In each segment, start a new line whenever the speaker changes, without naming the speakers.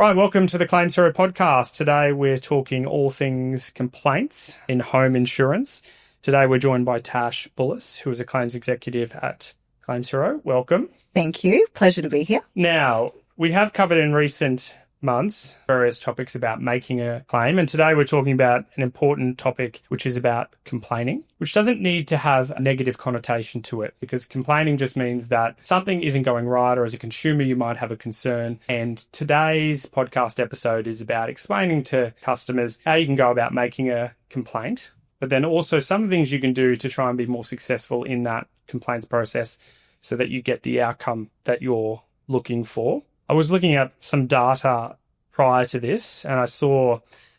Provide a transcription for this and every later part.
Right, welcome to the Claims Hero podcast. Today we're talking all things complaints in home insurance. Today we're joined by Tash Bullis, who is a claims executive at Claims Hero. Welcome.
Thank you. Pleasure to be here.
Now, we have covered in recent months various topics about making a claim, and today we're talking about an important topic which is about complaining, which doesn't need to have a negative connotation to it, because complaining just means that something isn't going right, or as a consumer you might have a concern. And today's podcast episode is about explaining to customers how you can go about making a complaint, but then also some things you can do to try and be more successful in that complaints process so that you get the outcome that you're looking for. I was looking at some data prior to this and I saw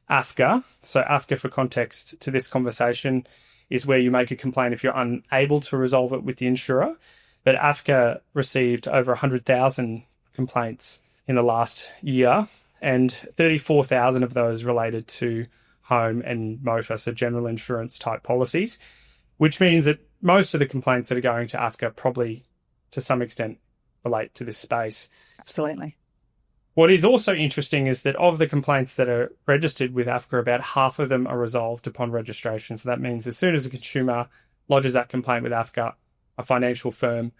AFCA. So AFCA, for context to this conversation, is where you make a complaint if you're unable to resolve it with the insurer. But AFCA received over 100,000 complaints in the last year, and 34,000 of those related to home and motor, so general insurance type policies, which means that most of the complaints that are going to AFCA probably to some extent relate to this space.
Absolutely.
What is also interesting is that of the complaints that are registered with AFCA, about half of them are resolved upon registration. So that means as soon as a consumer lodges that complaint with AFCA, a financial firm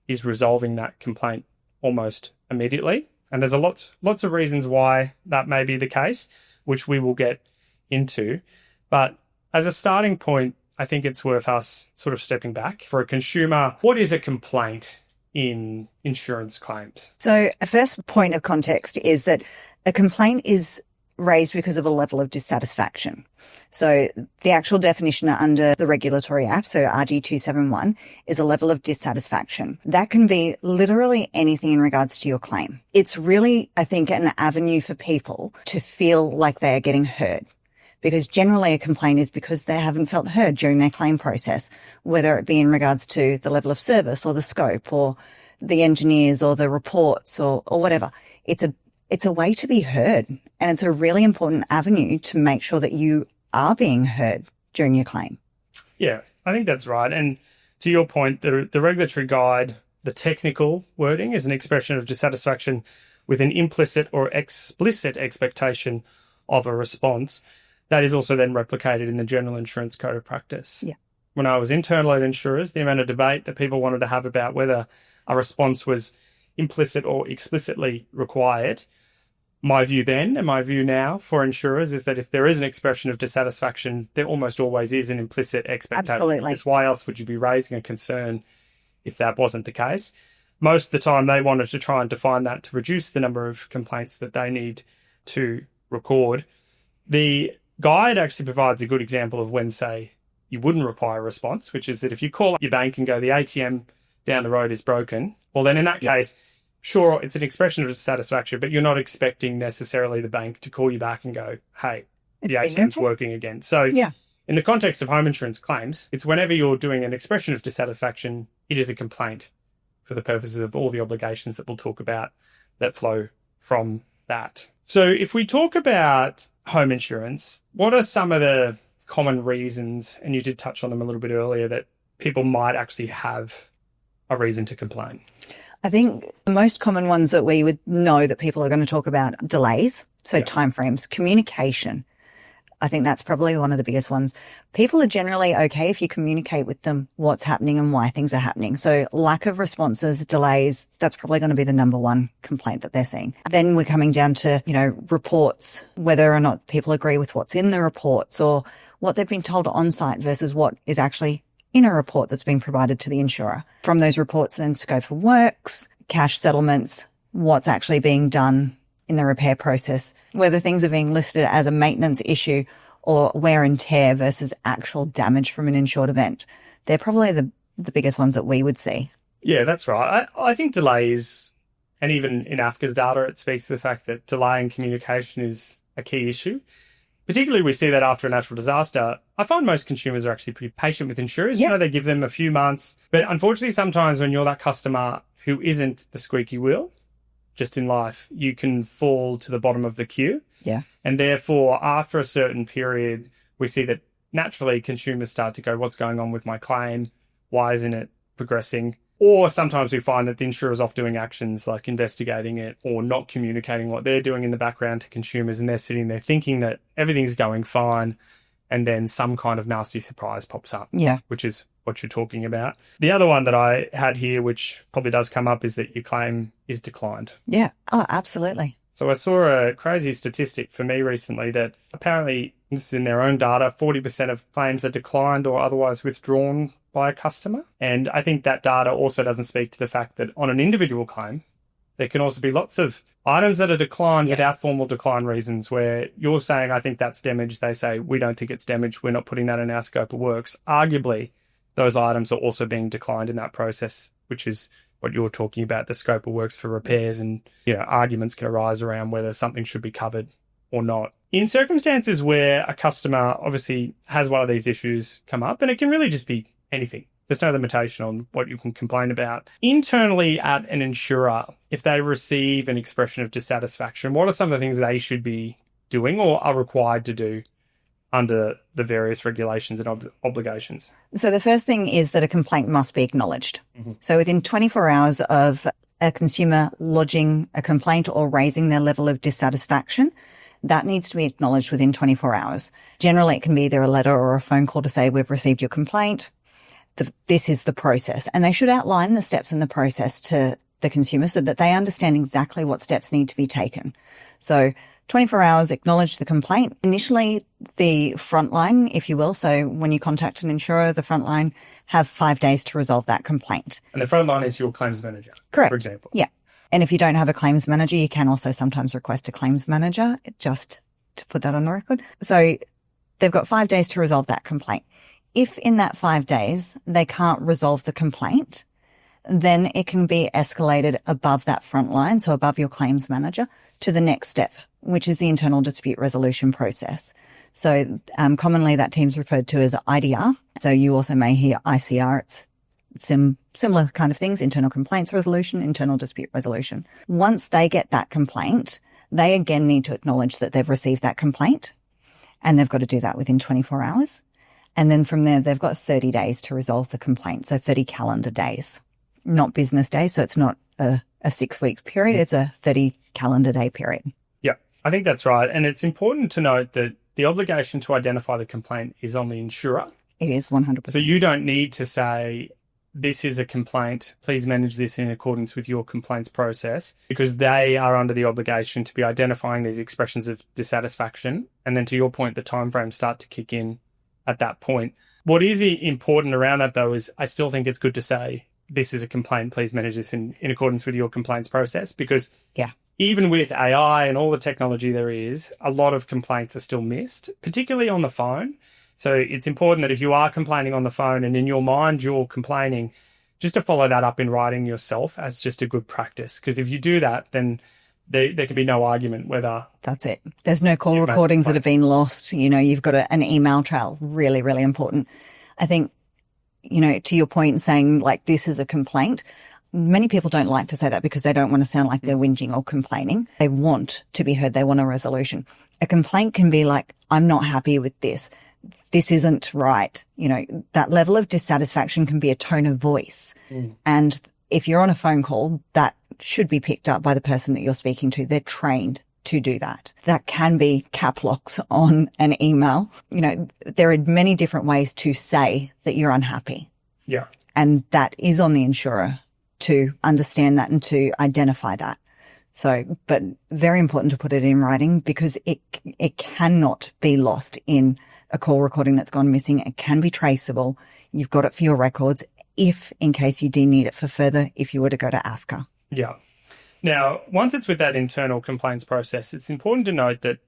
is resolving that complaint almost immediately. And there's lots of reasons why that may be the case, which we will get into. But as a starting point, I think it's worth us sort of stepping back. For a consumer, what is a complaint in insurance claims?
So a first point of context is that a complaint is raised because of a level of dissatisfaction. So the actual definition under the Regulatory Act, so RG 271, is a level of dissatisfaction. That can be literally anything in regards to your claim. It's really, I think, an avenue for people to feel like they are getting heard. Because generally a complaint is because they haven't felt heard during their claim process, whether it be in regards to the level of service or the scope or the engineers or the reports or whatever. It's a way to be heard, and it's a really important avenue to make sure that you are being heard during your claim.
Yeah, I think that's right. And to your point, the regulatory guide, the technical wording is an expression of dissatisfaction with an implicit or explicit expectation of a response. That is also then replicated in the General Insurance Code of Practice.
Yeah.
When I was internal at insurers, the amount of debate that people wanted to have about whether a response was implicit or explicitly required, my view then and my view now for insurers is that if there is an expression of dissatisfaction, there almost always is an implicit expectation.
Absolutely.
Because why else would you be raising a concern if that wasn't the case? Most of the time they wanted to try and define that to reduce the number of complaints that they need to record. The guide actually provides a good example of when, say, you wouldn't require a response, which is that if you call up your bank and go, the ATM down the road is broken, well, then in that case, sure, it's an expression of dissatisfaction, but you're not expecting necessarily the bank to call you back and go, hey, the ATM's working again. So in the context of home insurance claims, it's whenever you're doing an expression of dissatisfaction, it is a complaint for the purposes of all the obligations that we'll talk about that flow from that. So if we talk about home insurance, what are some of the common reasons, and you did touch on them a little bit earlier, that people might actually have a reason to complain?
I think the most common ones that we would know that people are going to talk about are delays, so timeframes, communication. I think that's probably one of the biggest ones. People are generally okay if you communicate with them what's happening and why things are happening. So lack of responses, delays, that's probably going to be the number one complaint that they're seeing. Then we're coming down to, reports, whether or not people agree with what's in the reports or what they've been told on site versus what is actually in a report that's being provided to the insurer. From those reports, then scope of works, cash settlements, what's actually being done in the repair process, whether things are being listed as a maintenance issue or wear and tear versus actual damage from an insured event. They're probably the biggest ones that we would see.
Yeah, that's right. I think delays, and even in AFCA's data, it speaks to the fact that delay in communication is a key issue. Particularly, we see that after a natural disaster. I find most consumers are actually pretty patient with insurers.
Yeah.
They give them a few months. But unfortunately, sometimes when you're that customer who isn't the squeaky wheel, just in life, you can fall to the bottom of the queue.
Yeah.
And therefore, after a certain period, we see that naturally consumers start to go, what's going on with my claim? Why isn't it progressing? Or sometimes we find that the insurer is off doing actions like investigating it or not communicating what they're doing in the background to consumers, and they're sitting there thinking that everything's going fine, and then some kind of nasty surprise pops up, which is what you're talking about. The other one that I had here, which probably does come up, is that your claim is declined.
Yeah. Oh, absolutely.
So I saw a crazy statistic for me recently that apparently, this is in their own data, 40% of claims are declined or otherwise withdrawn by a customer. And I think that data also doesn't speak to the fact that on an individual claim, there can also be lots of items that are declined without formal decline reasons, where you're saying, I think that's damaged. They say, we don't think it's damaged. We're not putting that in our scope of works. Arguably, those items are also being declined in that process, which is what you're talking about, the scope of works for repairs, and, arguments can arise around whether something should be covered or not. In circumstances where a customer obviously has one of these issues come up, and it can really just be anything. There's no limitation on what you can complain about. Internally at an insurer, if they receive an expression of dissatisfaction, what are some of the things they should be doing or are required to do under the various regulations and obligations?
So the first thing is that a complaint must be acknowledged. So within 24 hours of a consumer lodging a complaint or raising their level of dissatisfaction, that needs to be acknowledged within 24 hours. Generally, it can be either a letter or a phone call to say, we've received your complaint. This is the process. And they should outline the steps in the process to the consumer so that they understand exactly what steps need to be taken. So 24 hours, acknowledge the complaint. Initially, the front line, if you will, so when you contact an insurer, the front line have 5 days to resolve that complaint.
And the front line is your claims manager,
correct,
for example.
Yeah. And if you don't have a claims manager, you can also sometimes request a claims manager, just to put that on the record. So they've got 5 days to resolve that complaint. If in that 5 days they can't resolve the complaint, then it can be escalated above that front line, so above your claims manager, to the next step, which is the internal dispute resolution process. So commonly that team's referred to as IDR. So you also may hear ICR. It's similar kind of things, internal complaints resolution, internal dispute resolution. Once they get that complaint, they again need to acknowledge that they've received that complaint, and they've got to do that within 24 hours. And then from there, they've got 30 days to resolve the complaint. So 30 calendar days, not business days. So it's not a 6 week period. It's a 30 calendar day period.
Yeah, I think that's right. And it's important to note that the obligation to identify the complaint is on the insurer.
It is 100%.
So you don't need to say, this is a complaint, please manage this in accordance with your complaints process, because they are under the obligation to be identifying these expressions of dissatisfaction. And then to your point, the timeframes start to kick in at that point. What is important around that, though, is I still think it's good to say, this is a complaint, please manage this in accordance with your complaints process, because even with AI and all the technology there is, a lot of complaints are still missed, particularly on the phone. So it's important that if you are complaining on the phone and in your mind you're complaining, just to follow that up in writing yourself as just a good practice. Because if you do that, then there can be no argument whether...
That's it. There's no call recordings that have been lost. You've got an email trail. Really, really important. I think, to your point, saying like this is a complaint, many people don't like to say that because they don't want to sound like they're whinging or complaining. They want to be heard. They want a resolution. A complaint can be like, I'm not happy with this. This isn't right. That level of dissatisfaction can be a tone of voice. And if you're on a phone call, that should be picked up by the person that you're speaking to. They're trained to do that. That can be cap locks on an email. There are many different ways to say that you're unhappy.
Yeah. And
that is on the insurer to understand that and to identify that. So, but very important to put it in writing because it cannot be lost in a call recording that's gone missing. It can be traceable. You've got it for your records if, in case you do need it for further, if you were to go to AFCA.
Yeah. Now, once it's with that internal complaints process, it's important to note that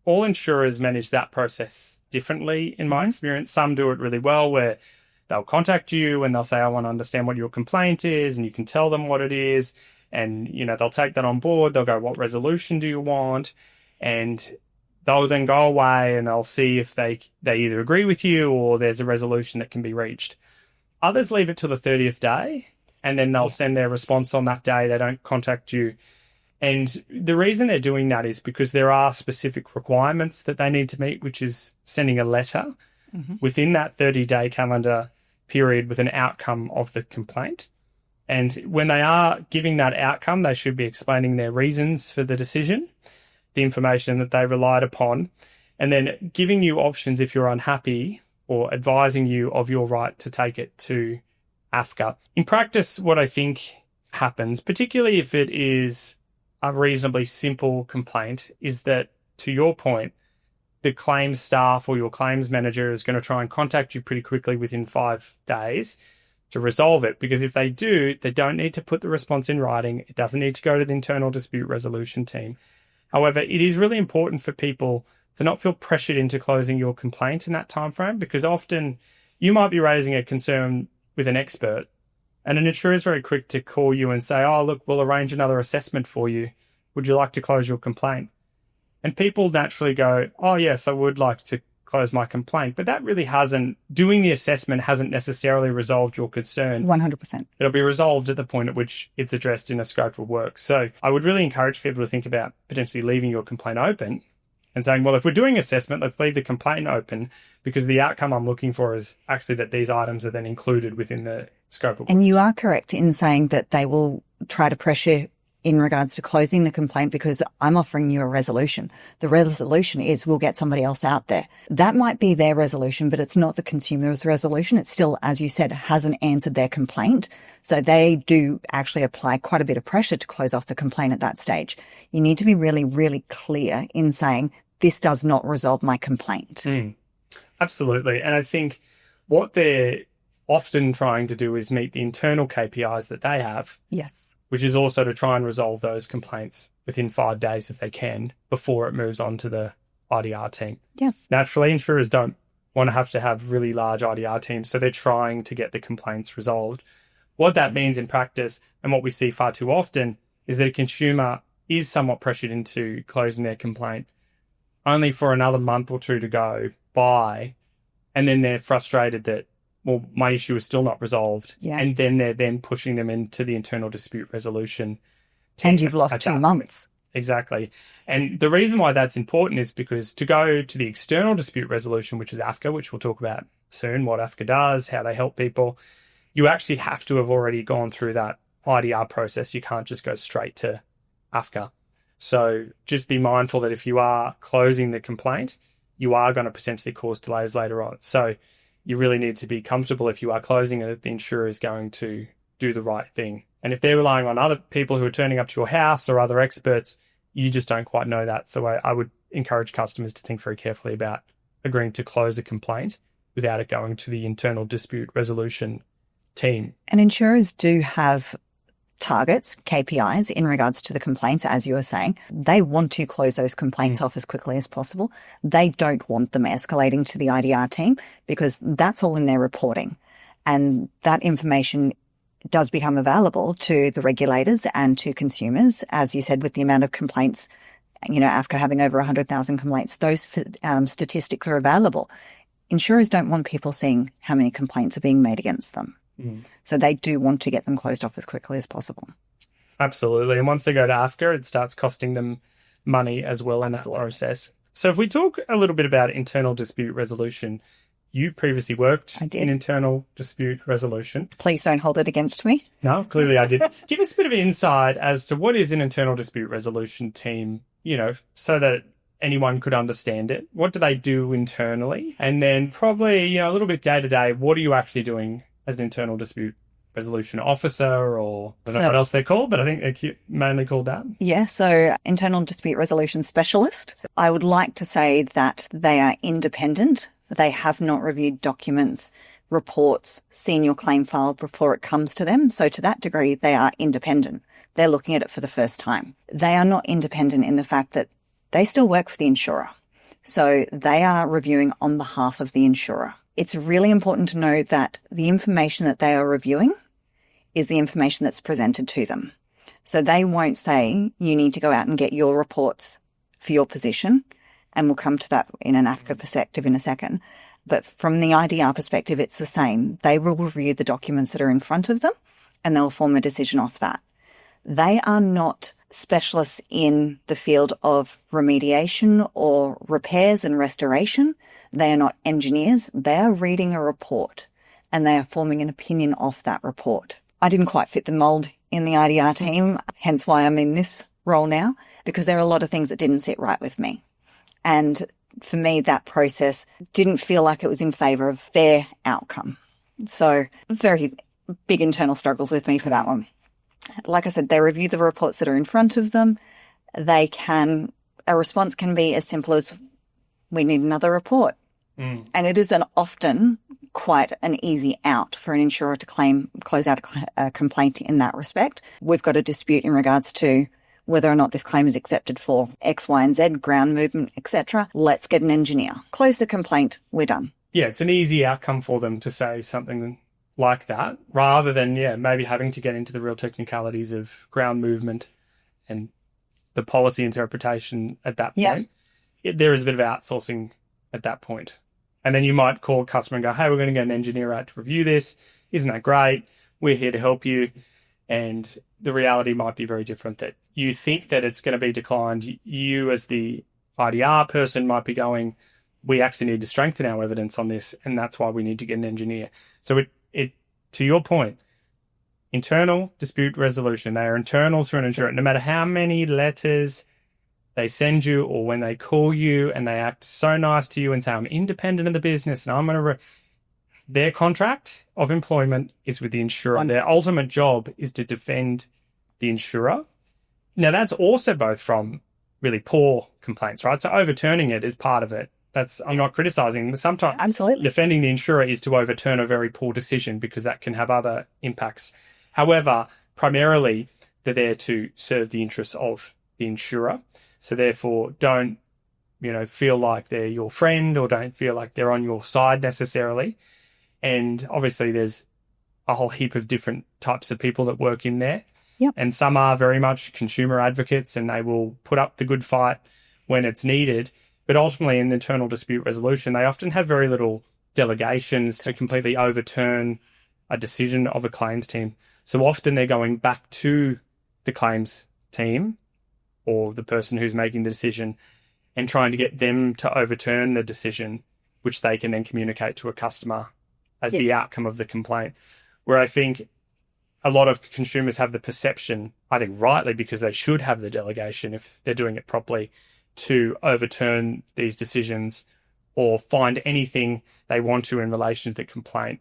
all insurers manage that process differently, in my experience. Some do it really well where they'll contact you and they'll say, I want to understand what your complaint is, and you can tell them what it is. And, they'll take that on board. They'll go, what resolution do you want? And they'll then go away and they'll see if they either agree with you or there's a resolution that can be reached. Others leave it till the 30th day and then they'll send their response on that day. They don't contact you. And the reason they're doing that is because there are specific requirements that they need to meet, which is sending a letter within that 30-day calendar period with an outcome of the complaint. And when they are giving that outcome, they should be explaining their reasons for the decision, the information that they relied upon, and then giving you options if you're unhappy or advising you of your right to take it to AFCA. In practice, what I think happens, particularly if it is a reasonably simple complaint, is that, to your point, the claims staff or your claims manager is going to try and contact you pretty quickly within 5 days to resolve it. Because if they do, they don't need to put the response in writing. It doesn't need to go to the internal dispute resolution team. However, it is really important for people to not feel pressured into closing your complaint in that time frame, because often you might be raising a concern with an expert and an insurer is very quick to call you and say, oh, look, we'll arrange another assessment for you. Would you like to close your complaint? And people naturally go, oh, yes, I would like to close my complaint. But that really doing the assessment hasn't necessarily resolved your concern.
100%.
It'll be resolved at the point at which it's addressed in a scope of work. So I would really encourage people to think about potentially leaving your complaint open and saying, well, if we're doing assessment, let's leave the complaint open, because the outcome I'm looking for is actually that these items are then included within the scope of work.
And you are correct in saying that they will try to pressure in regards to closing the complaint, because I'm offering you a resolution. The resolution is we'll get somebody else out there. That might be their resolution, but it's not the consumer's resolution. It still, as you said, hasn't answered their complaint. So they do actually apply quite a bit of pressure to close off the complaint at that stage. You need to be really, really clear in saying, this does not resolve my complaint.
Absolutely. And I think what they're often trying to do is meet the internal KPIs that they have.
Yes.
Which is also to try and resolve those complaints within 5 days if they can, before it moves on to the IDR team.
Yes.
Naturally, insurers don't want to have really large IDR teams, so they're trying to get the complaints resolved. What that means in practice, and what we see far too often, is that a consumer is somewhat pressured into closing their complaint only for another month or two to go by, and then they're frustrated that, well, my issue is still not resolved.
Yeah.
And then they're pushing them into the internal dispute resolution team.
And you've lost 2 months.
Exactly. And the reason why that's important is because to go to the external dispute resolution, which is AFCA, which we'll talk about soon, what AFCA does, how they help people, you actually have to have already gone through that IDR process. You can't just go straight to AFCA. So just be mindful that if you are closing the complaint, you are going to potentially cause delays later on. So you really need to be comfortable if you are closing it, the insurer is going to do the right thing. And if they're relying on other people who are turning up to your house or other experts, you just don't quite know that. So I would encourage customers to think very carefully about agreeing to close a complaint without it going to the internal dispute resolution team.
And insurers do have targets, KPIs, in regards to the complaints, as you were saying. They want to close those complaints off as quickly as possible. They don't want them escalating to the IDR team, because that's all in their reporting. And that information does become available to the regulators and to consumers. As you said, with the amount of complaints, AFCA having over 100,000 complaints, those statistics are available. Insurers don't want people seeing how many complaints are being made against them. So they do want to get them closed off as quickly as possible.
Absolutely. And once they go to AFCA, it starts costing them money as well in that process. So if we talk a little bit about internal dispute resolution, you previously worked in internal dispute resolution.
Please don't hold it against me.
No, clearly I did. Give us a bit of insight as to what is an internal dispute resolution team, so that anyone could understand it. What do they do internally? And then probably, a little bit day to day, what are you actually doing as an internal dispute resolution officer, or I don't know what else they're called, but I think they're mainly called that.
Yeah, so internal dispute resolution specialist. I would like to say that they are independent. They have not reviewed documents, reports, seen your claim file before it comes to them. So to that degree, they are independent. They're looking at it for the first time. They are not independent in the fact that they still work for the insurer. So they are reviewing on behalf of the insurer. It's really important to know that the information that they are reviewing is the information that's presented to them. So they won't say, you need to go out and get your reports for your position. And we'll come to that in an AFCA perspective in a second. But from the IDR perspective, it's the same. They will review the documents that are in front of them and they'll form a decision off that. They are not specialists in the field of remediation or repairs and restoration. They are not engineers. They are reading a report and they are forming an opinion off that report. I didn't quite fit the mold in the IDR team, hence why I'm in this role now, because there are a lot of things that didn't sit right with me. And for me, that process didn't feel like it was in favour of their outcome. So very big internal struggles with me for that one. Like I said, they review the reports that are in front of them. A response can be as simple as, we need another report. And it is often quite an easy out for an insurer to close out a complaint in that respect. We've got a dispute in regards to whether or not this claim is accepted for X, Y, and Z, ground movement, etc. Let's get an engineer. Close the complaint. We're done.
Yeah, it's an easy outcome for them to say something like that, rather than, maybe having to get into the real technicalities of ground movement and the policy interpretation at that point. There is a bit of outsourcing at that point. And then you might call a customer and go, hey, we're going to get an engineer out to review this. Isn't that great? We're here to help you. And the reality might be very different, that you think that it's going to be declined. You as the IDR person might be going, we actually need to strengthen our evidence on this, and that's why we need to get an engineer. So it to your point, internal dispute resolution, they are internal to an insurer. No matter how many letters they send you or when they call you and they act so nice to you and say, I'm independent of the business and I'm going to... Their contract of employment is with the insurer. Their ultimate job is to defend the insurer. Now, that's also both from really poor complaints, right? So overturning it is part of it. I'm not criticizing, but sometimes
absolutely
defending the insurer is to overturn a very poor decision, because that can have other impacts. However, primarily, they're there to serve the interests of the insurer. So therefore, don't, feel like they're your friend, or don't feel like they're on your side necessarily. And obviously there's a whole heap of different types of people that work in there.
Yep.
And some are very much consumer advocates, and they will put up the good fight when it's needed. But ultimately, in the internal dispute resolution, they often have very little delegations to completely overturn a decision of a claims team. So often they're going back to the claims team or the person who's making the decision and trying to get them to overturn the decision, which they can then communicate to a customer as the outcome of the complaint. Where I think a lot of consumers have the perception, I think rightly, because they should have the delegation if they're doing it properly, to overturn these decisions or find anything they want to in relation to the complaint.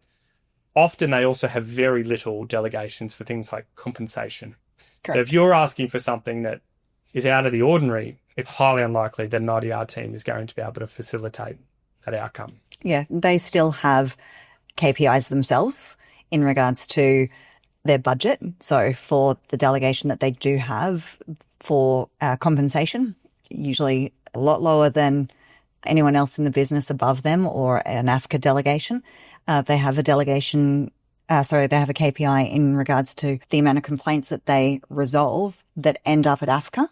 Often they also have very little delegations for things like compensation. Correct. So if you're asking for something that is out of the ordinary, it's highly unlikely that an IDR team is going to be able to facilitate that outcome.
Yeah, they still have KPIs themselves in regards to their budget. So for the delegation that they do have for compensation, usually a lot lower than anyone else in the business above them, or an AFCA delegation. They have a delegation, they have a KPI in regards to the amount of complaints that they resolve that end up at AFCA.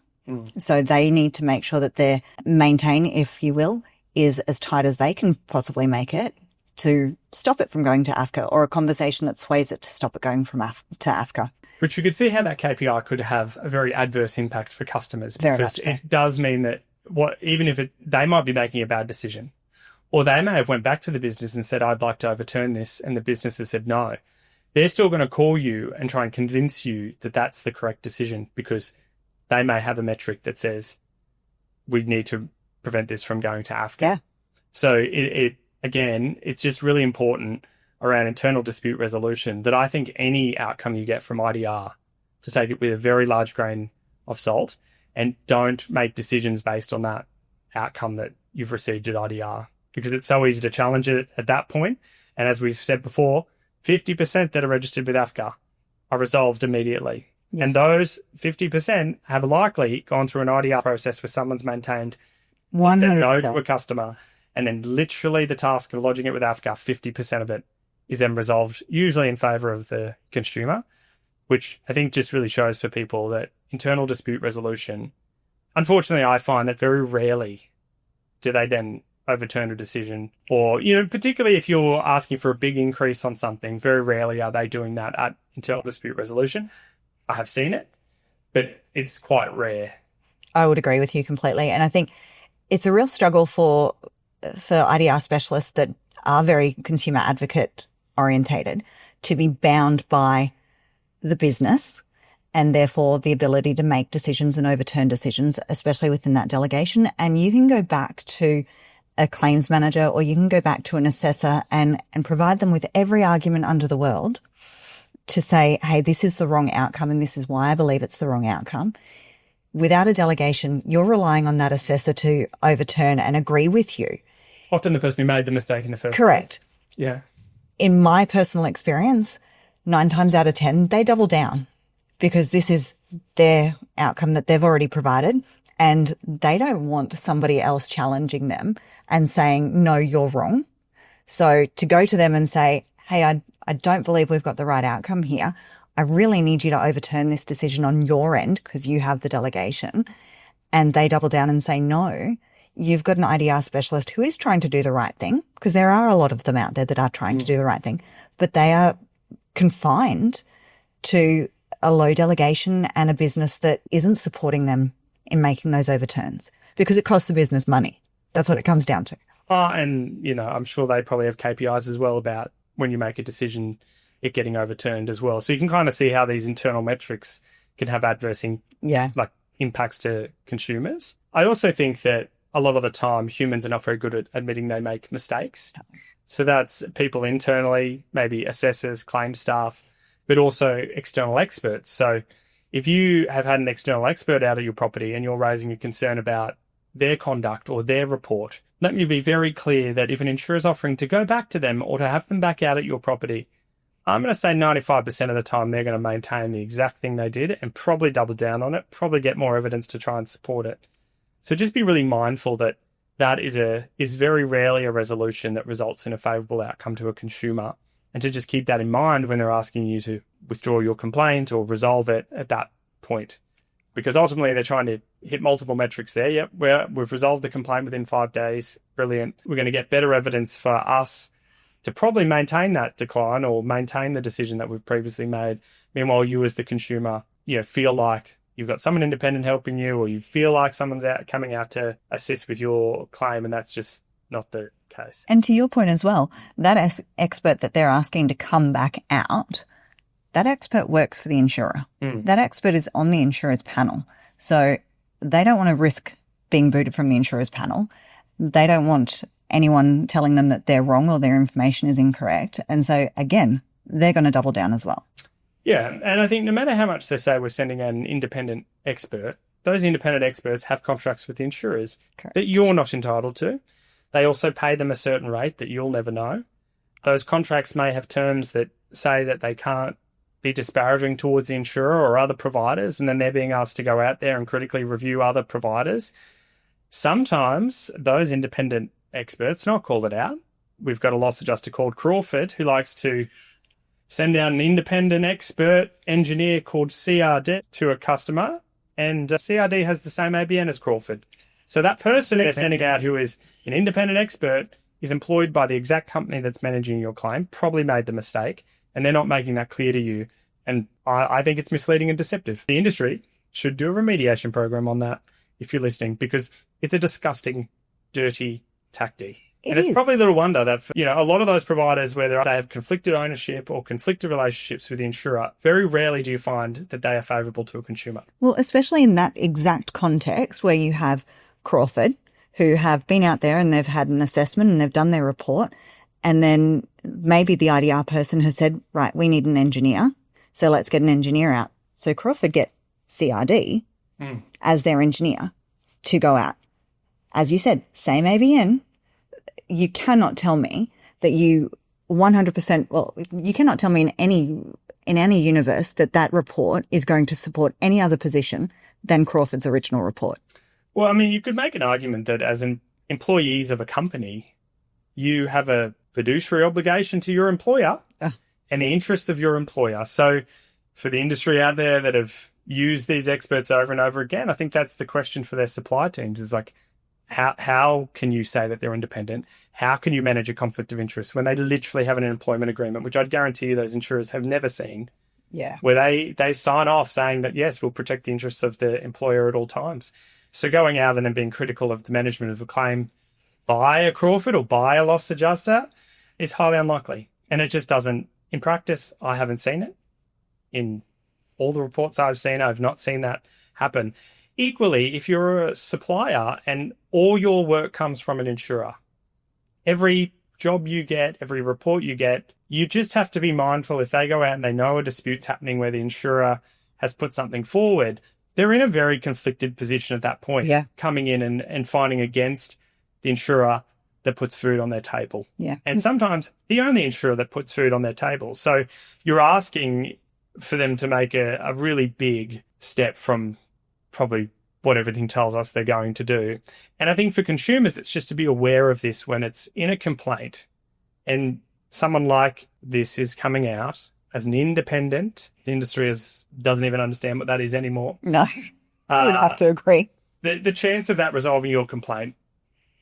So they need to make sure that their maintain, if you will, is as tight as they can possibly make it to stop it from going to AFCA, or a conversation that sways it to stop it going from to AFCA.
Which you could see how that KPI could have a very adverse impact for customers, because it does mean that even if they might be making a bad decision, or they may have went back to the business and said, I'd like to overturn this, and the business has said no. They're still going to call you and try and convince you that that's the correct decision, because they may have a metric that says we need to prevent this from going to AFCA.
Yeah.
So again, it's just really important around internal dispute resolution that I think any outcome you get from IDR, to take it with a very large grain of salt, and don't make decisions based on that outcome that you've received at IDR, because it's so easy to challenge it at that point. And as we've said before, 50% that are registered with AFCA are resolved immediately. Yeah. And those 50% have likely gone through an IDR process where someone's maintained
100%
no to a customer, and then literally the task of lodging it with AFCA, 50% of it is then resolved, usually in favour of the consumer, which I think just really shows for people that internal dispute resolution, unfortunately, I find that very rarely do they then overturn a decision, or, particularly if you're asking for a big increase on something, very rarely are they doing that at internal dispute resolution. I have seen it, but it's quite rare.
I would agree with you completely. And I think it's a real struggle for IDR specialists that are very consumer advocate orientated to be bound by the business and therefore the ability to make decisions and overturn decisions, especially within that delegation. And you can go back to a claims manager or you can go back to an assessor and provide them with every argument under the world to say, hey, this is the wrong outcome and this is why I believe it's the wrong outcome. Without a delegation, you're relying on that assessor to overturn and agree with you.
Often the person who made the mistake in the first
Correct.
place. Yeah.
In my personal experience, 9 times out of 10, they double down because this is their outcome that they've already provided and they don't want somebody else challenging them and saying, no, you're wrong. So to go to them and say, hey, I don't believe we've got the right outcome here. I really need you to overturn this decision on your end because you have the delegation. And they double down and say, no, you've got an IDR specialist who is trying to do the right thing because there are a lot of them out there that are trying to do the right thing, but they are confined to a low delegation and a business that isn't supporting them in making those overturns because it costs the business money. That's what it comes down to.
And, I'm sure they probably have KPIs as well about when you make a decision, it getting overturned as well. So you can kind of see how these internal metrics can have adverse impacts to consumers. I also think that a lot of the time humans are not very good at admitting they make mistakes. So that's people internally, maybe assessors, claim staff, but also external experts. So if you have had an external expert out of your property and you're raising a concern about their conduct or their report, let me be very clear that if an insurer is offering to go back to them or to have them back out at your property, I'm going to say 95% of the time they're going to maintain the exact thing they did and probably double down on it, probably get more evidence to try and support it. So just be really mindful that that is very rarely a resolution that results in a favourable outcome to a consumer, and to just keep that in mind when they're asking you to withdraw your complaint or resolve it at that point. Because ultimately they're trying to hit multiple metrics there. Yep, we've resolved the complaint within 5 days. Brilliant. We're going to get better evidence for us to probably maintain that decline or maintain the decision that we've previously made. Meanwhile, you as the consumer, feel like you've got someone independent helping you, or you feel like someone's coming out to assist with your claim, and that's just not the case.
And to your point as well, that expert that they're asking to come back out, that expert works for the insurer. That expert is on the insurer's panel. So they don't want to risk being booted from the insurer's panel. They don't want anyone telling them that they're wrong or their information is incorrect. And so, again, they're going to double down as well.
Yeah, and I think no matter how much they say we're sending an independent expert, those independent experts have contracts with the insurers that you're not entitled to. They also pay them a certain rate that you'll never know. Those contracts may have terms that say that they can't be disparaging towards the insurer or other providers, and then they're being asked to go out there and critically review other providers. Sometimes those independent experts, and I'll call it out, we've got a loss adjuster called Crawford who likes to send out an independent expert engineer called CRD to a customer, and CRD has the same ABN as Crawford. So that person they're sending out who is an independent expert is employed by the exact company that's managing your claim, probably made the mistake, and they're not making that clear to you. And I think it's misleading and deceptive. The industry should do a remediation program on that if you're listening, because it's a disgusting, dirty tactic. It's probably little wonder that, a lot of those providers where they have conflicted ownership or conflicted relationships with the insurer, very rarely do you find that they are favourable to a consumer.
Well, especially in that exact context where you have Crawford, who have been out there and they've had an assessment and they've done their report, and then maybe the IDR person has said, right, we need an engineer, so let's get an engineer out. So Crawford get CRD as their engineer to go out. As you said, same ABN. You cannot tell me that you 100%, well, you cannot tell me in any universe that report is going to support any other position than Crawford's original report.
Well, I mean, you could make an argument that as employees of a company, you have a fiduciary obligation to your employer and the interests of your employer. So for the industry out there that have used these experts over and over again, I think that's the question for their supply teams is like, how can you say that they're independent? How can you manage a conflict of interest when they literally have an employment agreement, which I'd guarantee you those insurers have never seen, where they sign off saying that, yes, we'll protect the interests of the employer at all times. So going out and then being critical of the management of a claim by a Crawford or by a loss adjuster is highly unlikely. And it just doesn't, in practice, I haven't seen it in all the reports I've seen, I've not seen that happen. Equally, if you're a supplier and all your work comes from an insurer, every job you get, every report you get, you just have to be mindful if they go out and they know a dispute's happening where the insurer has put something forward, they're in a very conflicted position at that point, coming in and fighting against the insurer that puts food on their table.
Yeah.
And sometimes the only insurer that puts food on their table. So you're asking for them to make a really big step from probably what everything tells us they're going to do. And I think for consumers, it's just to be aware of this when it's in a complaint and someone like this is coming out as an independent. The industry doesn't even understand what that is anymore.
No, I would have to agree.
The chance of that resolving your complaint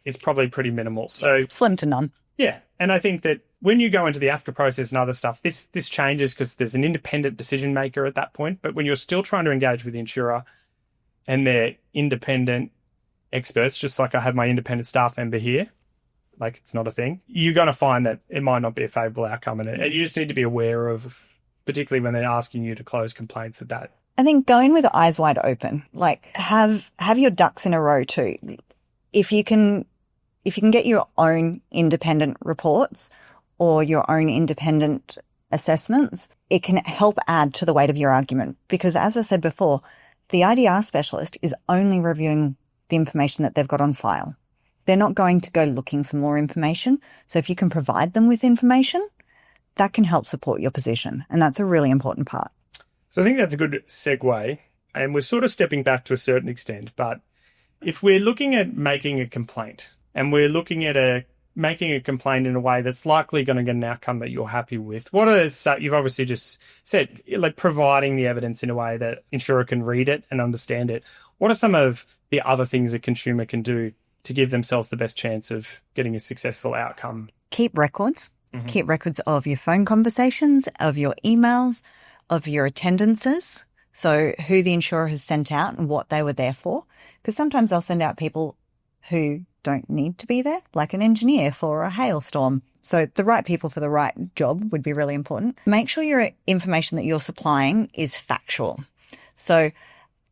is probably pretty minimal. So
slim to none.
Yeah. And I think that when you go into the AFCA process and other stuff, this changes because there's an independent decision maker at that point. But when you're still trying to engage with the insurer and they're independent experts, just like I have my independent staff member here, like it's not a thing, you're going to find that it might not be a favourable outcome. And you just need to be aware of, particularly when they're asking you to close complaints, that.
I think going with eyes wide open, like have your ducks in a row too. If you can get your own independent reports or your own independent assessments, it can help add to the weight of your argument. Because as I said before, the IDR specialist is only reviewing the information that they've got on file. They're not going to go looking for more information. So if you can provide them with information, that can help support your position. And that's a really important part.
So I think that's a good segue. And we're sort of stepping back to a certain extent. But if we're looking at making a complaint and we're looking at making a complaint in a way that's likely going to get an outcome that you're happy with, you've obviously just said, like providing the evidence in a way that insurer can read it and understand it. What are some of the other things a consumer can do to give themselves the best chance of getting a successful outcome?
Keep records. Mm-hmm. Keep records of your phone conversations, of your emails, of your attendances. So who the insurer has sent out and what they were there for. Because sometimes they'll send out people who don't need to be there, like an engineer for a hailstorm. So the right people for the right job would be really important. Make sure your information that you're supplying is factual. So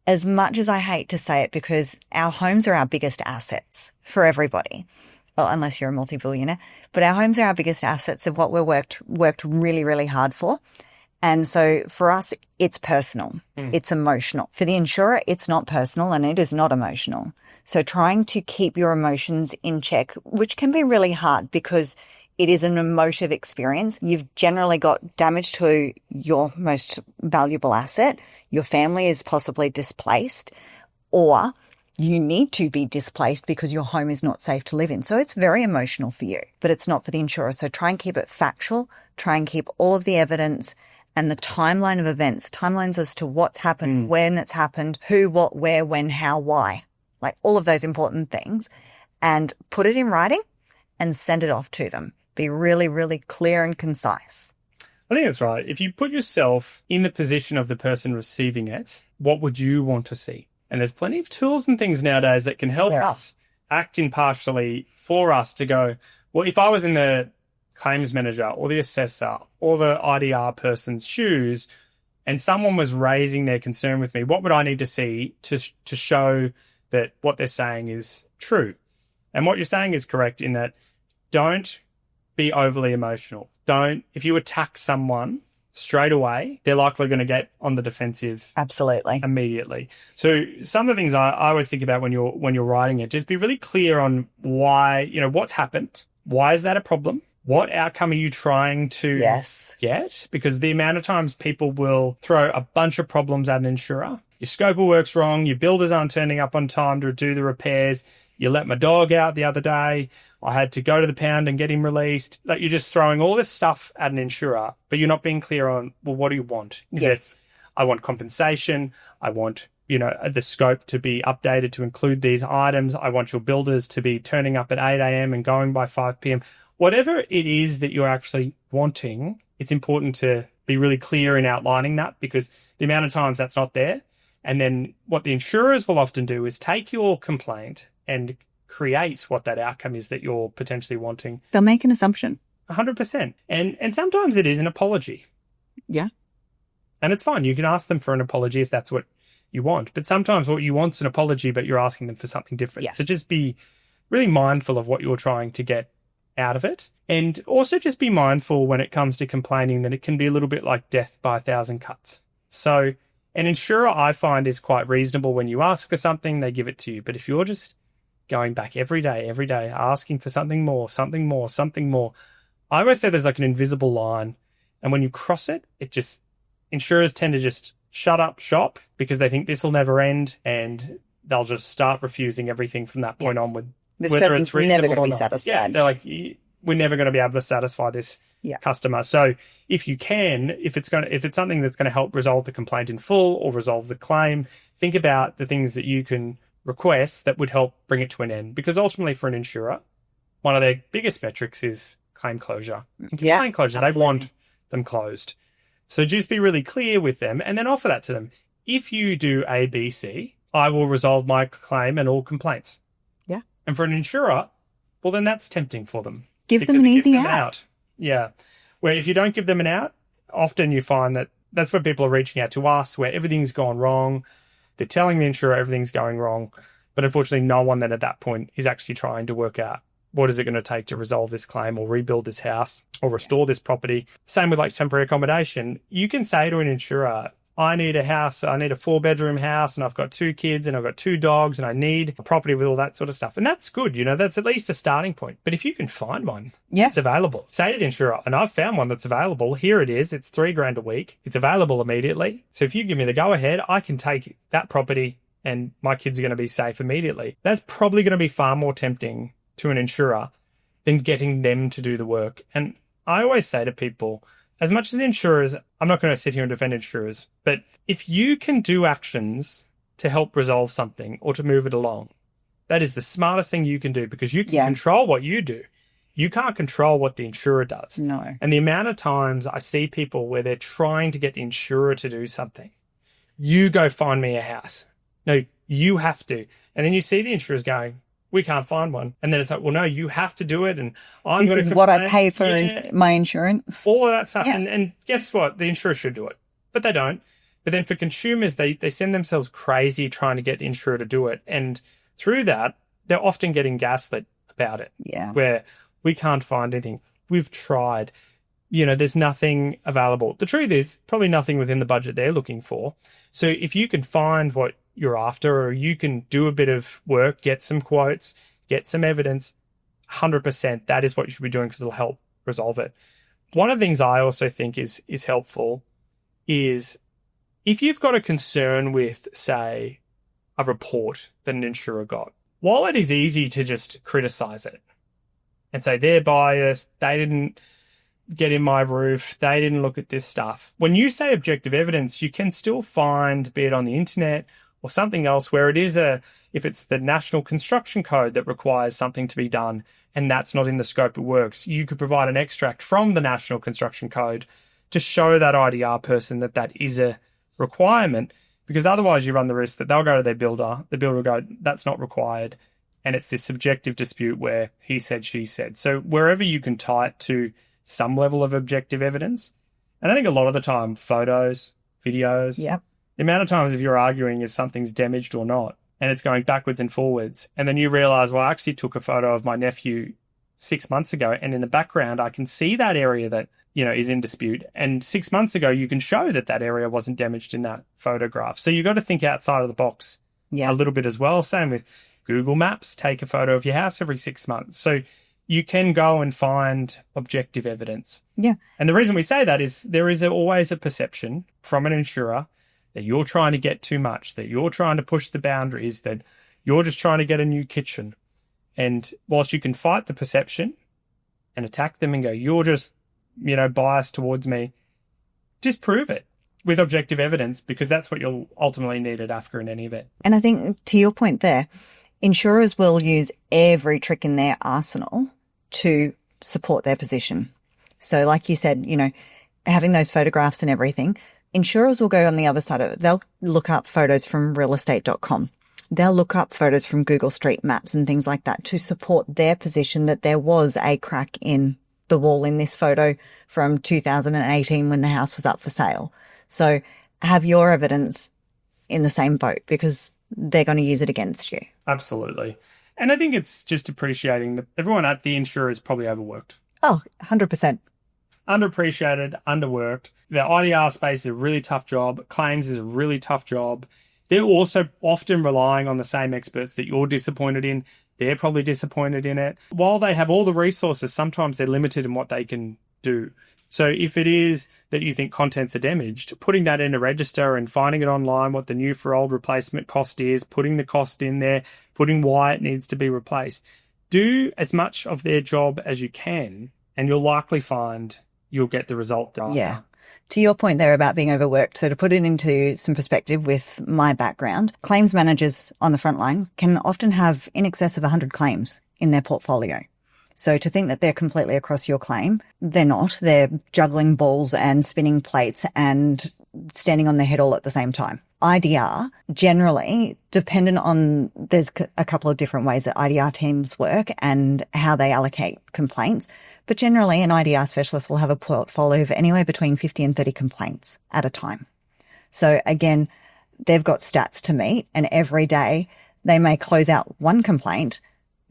as much as I hate to say it, because our homes are our biggest assets for everybody. Well, unless you're a multi-billionaire, but our homes are our biggest assets of what we're worked really, really hard for. And so for us, it's personal. It's emotional. For the insurer, it's not personal and it is not emotional. So trying to keep your emotions in check, which can be really hard because it is an emotive experience. You've generally got damage to your most valuable asset. Your family is possibly displaced, or you need to be displaced because your home is not safe to live in. So it's very emotional for you, but it's not for the insurer. So try and keep it factual. Try and keep all of the evidence and the timeline of events, timelines as to what's happened, when it's happened, who, what, where, when, how, why, like all of those important things, and put it in writing and send it off to them. Be really, really clear and concise.
I think that's right. If you put yourself in the position of the person receiving it, what would you want to see? And there's plenty of tools and things nowadays that can help us act impartially for us to go, well, if I was in the claims manager or the assessor or the IDR person's shoes and someone was raising their concern with me, what would I need to see to show that what they're saying is true? And what you're saying is correct in that don't be overly emotional. If you attack someone straight away, they're likely going to get on the defensive.
Absolutely.
Immediately. So some of the things I always think about when you're writing it, just be really clear on why, what's happened. Why is that a problem? What outcome are you trying to get? Because the amount of times people will throw a bunch of problems at an insurer. Your scope of work's wrong. Your builders aren't turning up on time to do the repairs. You let my dog out the other day. I had to go to the pound and get him released. Like you're just throwing all this stuff at an insurer, but you're not being clear on, well, what do you want? I want compensation. I want, the scope to be updated to include these items. I want your builders to be turning up at 8 a.m. and going by 5 p.m. Whatever it is that you're actually wanting, it's important to be really clear in outlining that because the amount of times that's not there. And then what the insurers will often do is take your complaint and create what that outcome is that you're potentially wanting.
They'll make an assumption.
100%. And sometimes it is an apology.
Yeah.
And it's fine. You can ask them for an apology if that's what you want. But sometimes what you want is an apology, but you're asking them for something different.
Yeah.
So just be really mindful of what you're trying to get out of it. And also just be mindful when it comes to complaining that it can be a little bit like death by a thousand cuts. So an insurer, I find, is quite reasonable. When you ask for something, they give it to you. But if you're just going back every day, asking for something more, I always say there's like an invisible line. And when you cross it, insurers tend to just shut up shop because they think this will never end, and they'll just start refusing everything from that point onward.
This person's never going to be satisfied.
Yeah, they're like, we're never going to be able to satisfy this customer. So if you can, if it's something that's going to help resolve the complaint in full or resolve the claim, think about the things that you can request that would help bring it to an end. Because ultimately, for an insurer, one of their biggest metrics is claim closure. Claim closure, they want them closed. So just be really clear with them and then offer that to them. If you do A, B, C, I will resolve my claim and all complaints.
Yeah.
And for an insurer, well, then that's tempting for them.
Give them an easy out.
Yeah. Where if you don't give them an out, often you find that that's where people are reaching out to us, where everything's gone wrong. They're telling the insurer everything's going wrong. But unfortunately, no one then at that point is actually trying to work out what is it going to take to resolve this claim or rebuild this house or restore this property. Same with like temporary accommodation. You can say to an insurer, I need a house, I need a 4-bedroom house, and I've got 2 kids and I've got 2 dogs and I need a property with all that sort of stuff. And that's good. That's at least a starting point. But if you can find one that's available, say to the insurer, and I've found one that's available, here it is, it's $3,000 a week. It's available immediately. So if you give me the go ahead, I can take that property and my kids are going to be safe immediately. That's probably going to be far more tempting to an insurer than getting them to do the work. And I always say to people, as much as the insurers, I'm not going to sit here and defend insurers, but if you can do actions to help resolve something or to move it along, that is the smartest thing you can do, because you can control what you do. You can't control what the insurer does.
No.
And the amount of times I see people where they're trying to get the insurer to do something. You go find me a house. No, you have to. And then you see the insurers going, we can't find one. And then it's like, well, no, you have to do it. And I'm going to...
This is what I pay for my insurance.
All of that stuff. Yeah. And guess what? The insurer should do it. But they don't. But then for consumers, they send themselves crazy trying to get the insurer to do it. And through that, they're often getting gaslit about it.
Yeah.
Where we can't find anything. We've tried. There's nothing available. The truth is, probably nothing within the budget they're looking for. So if you can find what you're after, or you can do a bit of work, get some quotes, get some evidence, 100%, that is what you should be doing, because it'll help resolve it. One of the things I also think is helpful is if you've got a concern with, say, a report that an insurer got, while it is easy to just criticize it and say they're biased, they didn't get in my roof, they didn't look at this stuff. When you say objective evidence, you can still find, be it on the internet or something else, where it is if it's the National Construction Code that requires something to be done and that's not in the scope of works, you could provide an extract from the National Construction Code to show that IDR person that is a requirement, because otherwise you run the risk that they'll go to their builder, the builder will go, that's not required, and it's this subjective dispute where he said, she said. So wherever you can tie it to some level of objective evidence, and I think a lot of the time, photos, videos, the amount of times if you're arguing is something's damaged or not, and it's going backwards and forwards, and then you realise, well, I actually took a photo of my nephew 6 months ago, and in the background I can see that area that, is in dispute, and 6 months ago you can show that area wasn't damaged in that photograph. So you've got to think outside of the box a little bit as well. Same with Google Maps, take a photo of your house every 6 months. So you can go and find objective evidence.
Yeah.
And the reason we say that is there is always a perception from an insurer that you're trying to get too much, that you're trying to push the boundaries, that you're just trying to get a new kitchen. And whilst you can fight the perception and attack them and go, you're just, biased towards me, just prove it with objective evidence, because that's what you'll ultimately need at AFCA in any event.
And I think to your point there, insurers will use every trick in their arsenal to support their position. So like you said, having those photographs and everything, insurers will go on the other side of it. They'll look up photos from realestate.com. They'll look up photos from Google Street Maps and things like that to support their position that there was a crack in the wall in this photo from 2018 when the house was up for sale. So have your evidence in the same boat, because they're going to use it against you.
Absolutely. And I think it's just appreciating that everyone at the insurer is probably overworked.
Oh, 100%.
Underappreciated, underworked. The IDR space is a really tough job. Claims is a really tough job. They're also often relying on the same experts that you're disappointed in. They're probably disappointed in it. While they have all the resources, sometimes they're limited in what they can do. So if it is that you think contents are damaged, putting that in a register and finding it online, what the new for old replacement cost is, putting the cost in there, putting why it needs to be replaced. Do as much of their job as you can, and you'll likely find you'll get the result there.
Yeah. To your point there about being overworked, so to put it into some perspective with my background, claims managers on the front line can often have in excess of 100 claims in their portfolio. So to think that they're completely across your claim, they're not. They're juggling balls and spinning plates and standing on their head all at the same time. IDR, generally, dependent on, there's a couple of different ways that IDR teams work and how they allocate complaints. But generally, an IDR specialist will have a portfolio of anywhere between 50 and 30 complaints at a time. So again, they've got stats to meet, and every day they may close out one complaint,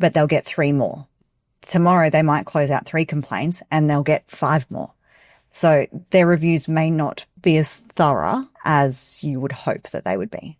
but they'll get 3 more. Tomorrow they might close out 3 complaints and they'll get 5 more. So their reviews may not be as thorough as you would hope that they would be.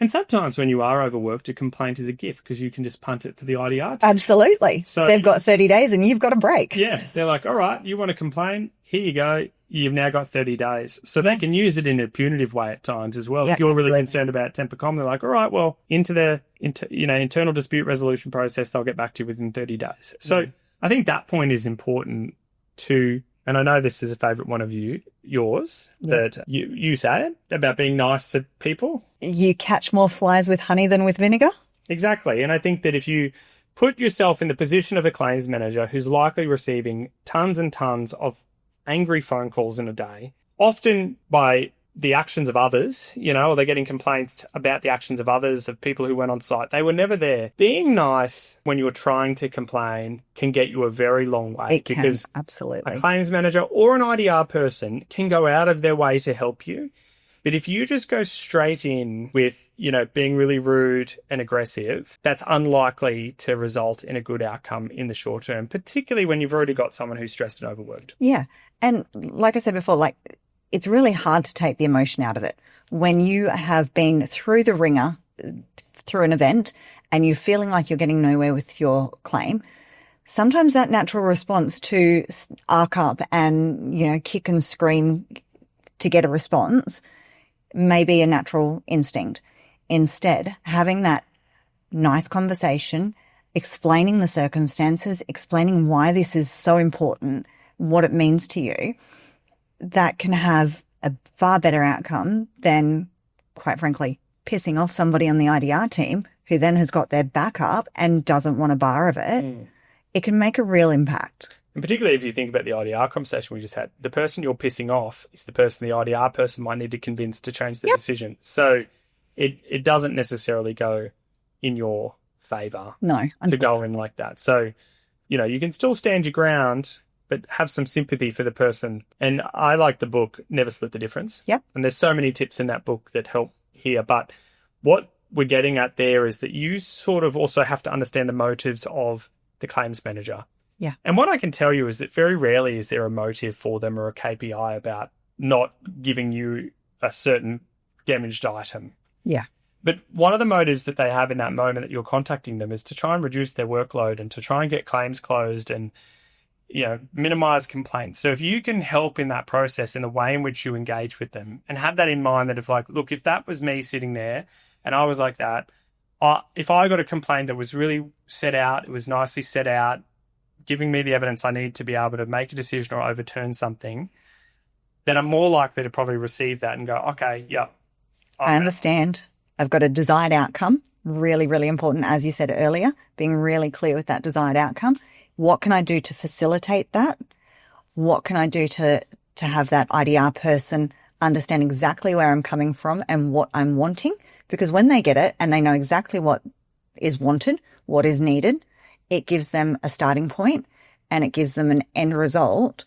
And sometimes when you are overworked, a complaint is a gift because you can just punt it to the IDR team.
Absolutely. So they've got 30 days and you've got a break.
Yeah. They're like, all right, you want to complain? Here you go. You've now got 30 days. So they can use it in a punitive way at times as well.
Yeah,
if you're really
absolutely.
concerned about Tempercom, they're like, all right, well, into the internal dispute resolution process, they'll get back to you within 30 days. So I think that point is important too. And I know this is a favourite one of yours, that you say it, about being nice to people.
You catch more flies with honey than with vinegar.
Exactly. And I think that if you put yourself in the position of a claims manager who's likely receiving tons and tons of angry phone calls in a day, often by the actions of others, or they're getting complaints about the actions of others, of people who went on site. They were never there. Being nice when you're trying to complain can get you a very long way.
It can,
because
absolutely.
a claims manager or an IDR person can go out of their way to help you. But if you just go straight in with, being really rude and aggressive, that's unlikely to result in a good outcome in the short term, particularly when you've already got someone who's stressed and overworked.
Yeah. And like I said before, it's really hard to take the emotion out of it. When you have been through the ringer, through an event, and you're feeling like you're getting nowhere with your claim, sometimes that natural response to arc up and, kick and scream to get a response may be a natural instinct. Instead, having that nice conversation, explaining the circumstances, explaining why this is so important, what it means to you, that can have a far better outcome than, quite frankly, pissing off somebody on the IDR team who then has got their back up and doesn't want a bar of it. It can make a real impact.
And particularly if you think about the IDR conversation we just had, the person you're pissing off is the person the IDR person might need to convince to change the decision. So it doesn't necessarily go in your favour to go in like that. So, you can still stand your ground, but have some sympathy for the person. And I like the book, Never Split the Difference.
Yep.
And there's so many tips in that book that help here. But what we're getting at there is that you sort of also have to understand the motives of the claims manager.
Yeah.
And what I can tell you is that very rarely is there a motive for them or a KPI about not giving you a certain damaged item.
Yeah.
But one of the motives that they have in that moment that you're contacting them is to try and reduce their workload and to try and get claims closed and minimize complaints. So if you can help in that process in the way in which you engage with them and have that in mind, that if that was me sitting there and I was like that, if I got a complaint that was really set out, it was nicely set out, giving me the evidence I need to be able to make a decision or overturn something, then I'm more likely to probably receive that and go, okay, yeah.
I understand. I've got a desired outcome. Really, really important, as you said earlier, being really clear with that desired outcome. What can I do to facilitate that? What can I do to have that IDR person understand exactly where I'm coming from and what I'm wanting? Because when they get it and they know exactly what is wanted, what is needed, it gives them a starting point and it gives them an end result,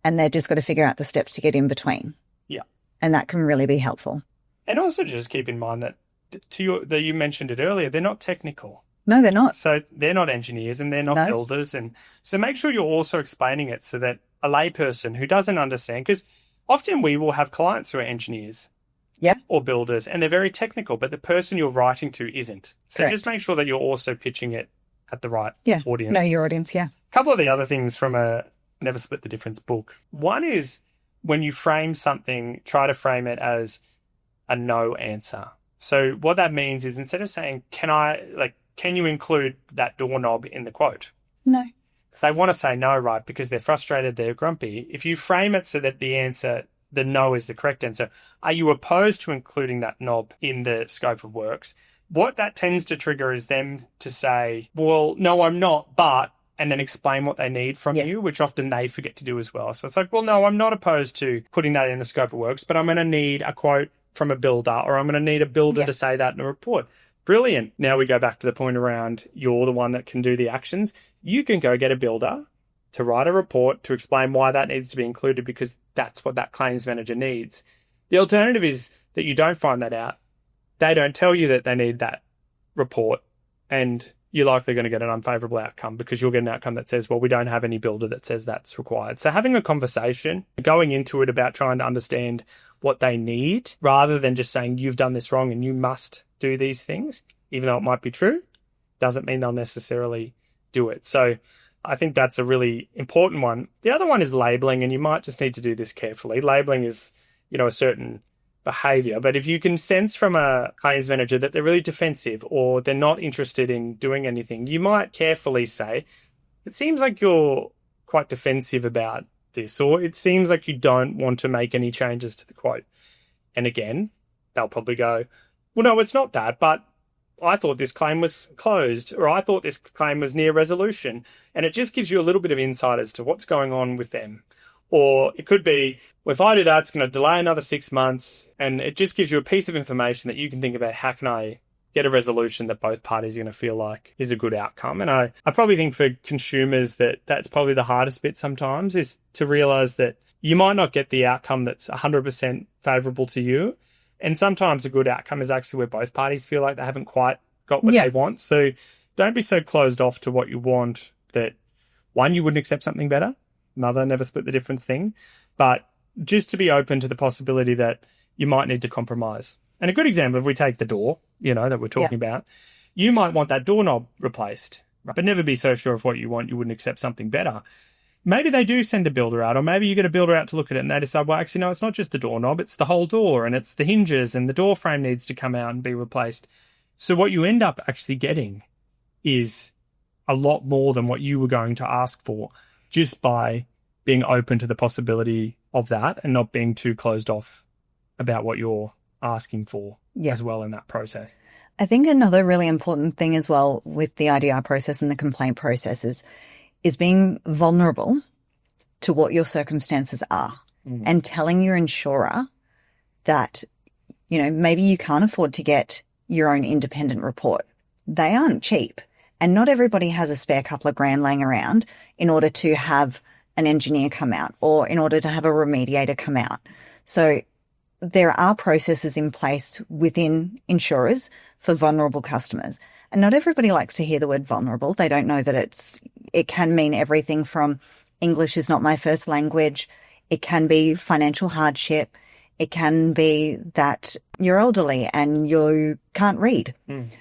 and they've just got to figure out the steps to get in between.
Yeah.
And that can really be helpful.
And also just keep in mind that that you mentioned it earlier, they're not technical.
No, they're not.
So they're not engineers and they're not builders. And so make sure you're also explaining it so that a layperson who doesn't understand, because often we will have clients who are engineers or builders and they're very technical, but the person you're writing to isn't. So
Correct.
just make sure that you're also pitching it at the right audience.
Know your audience,
A couple of the other things from a Never Split the Difference book. One is when you frame something, try to frame it as a no answer. So what that means is instead of saying, can you include that doorknob in the quote?
No.
They want to say no, right, because they're frustrated, they're grumpy. If you frame it so that the no is the correct answer, are you opposed to including that knob in the scope of works? What that tends to trigger is them to say, well, no, I'm not, but, and then explain what they need from you, which often they forget to do as well. So it's like, well, no, I'm not opposed to putting that in the scope of works, but I'm going to need a quote from a builder, or I'm going to need a builder to say that in a report. Brilliant. Now we go back to the point around you're the one that can do the actions. You can go get a builder to write a report to explain why that needs to be included, because that's what that claims manager needs. The alternative is that you don't find that out. They don't tell you that they need that report, and you're likely going to get an unfavourable outcome because you'll get an outcome that says, well, we don't have any builder that says that's required. So having a conversation, going into it about trying to understand what they need, rather than just saying you've done this wrong and you must do these things, even though it might be true, doesn't mean they'll necessarily do it. So I think that's a really important one. The other one is labeling, and you might just need to do this carefully. Labeling is, a certain behavior, but if you can sense from a claims manager that they're really defensive or they're not interested in doing anything, you might carefully say, it seems like you're quite defensive about this, or it seems like you don't want to make any changes to the quote. And again, they'll probably go, well, no, it's not that, but I thought this claim was closed, or I thought this claim was near resolution. And it just gives you a little bit of insight as to what's going on with them. Or it could be, well, if I do that, it's going to delay another 6 months. And it just gives you a piece of information that you can think about, how can I get a resolution that both parties are going to feel like is a good outcome. And I probably think for consumers that's probably the hardest bit sometimes, is to realise that you might not get the outcome that's 100% favourable to you. And sometimes a good outcome is actually where both parties feel like they haven't quite got what they want. So don't be so closed off to what you want that, one, you wouldn't accept something better. Another, never split the difference thing. But just to be open to the possibility that you might need to compromise. And a good example, if we take the door, that we're talking about, you might want that doorknob replaced, but never be so sure of what you want, you wouldn't accept something better. Maybe they do send a builder out, or maybe you get a builder out to look at it and they decide, well, actually, no, it's not just the doorknob, it's the whole door, and it's the hinges, and the door frame needs to come out and be replaced. So what you end up actually getting is a lot more than what you were going to ask for, just by being open to the possibility of that and not being too closed off about what you're asking for as well in that process.
I think another really important thing as well with the IDR process and the complaint processes is being vulnerable to what your circumstances are and telling your insurer that, maybe you can't afford to get your own independent report. They aren't cheap, and not everybody has a spare couple of grand laying around in order to have an engineer come out or in order to have a remediator come out. So there are processes in place within insurers for vulnerable customers. And not everybody likes to hear the word vulnerable. They don't know that it can mean everything from English is not my first language. It can be financial hardship. It can be that you're elderly and you can't read.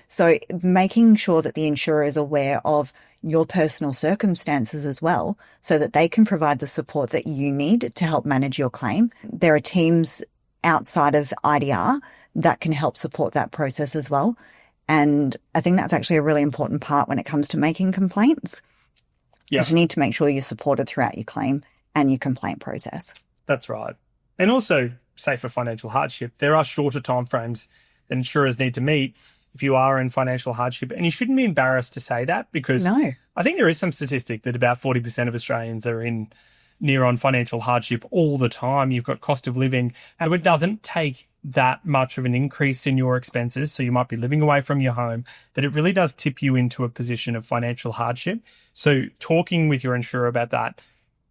So making sure that the insurer is aware of your personal circumstances as well, so that they can provide the support that you need to help manage your claim. There are teams outside of IDR that can help support that process as well. And I think that's actually a really important part when it comes to making complaints. You need to make sure you're supported throughout your claim and your complaint process.
That's right. And also, say for financial hardship, there are shorter timeframes that insurers need to meet if you are in financial hardship. And you shouldn't be embarrassed to say that, because I think there is some statistic that about 40% of Australians are near on financial hardship all the time. You've got cost of living. So it doesn't take that much of an increase in your expenses, so you might be living away from your home, that it really does tip you into a position of financial hardship. So talking with your insurer about that,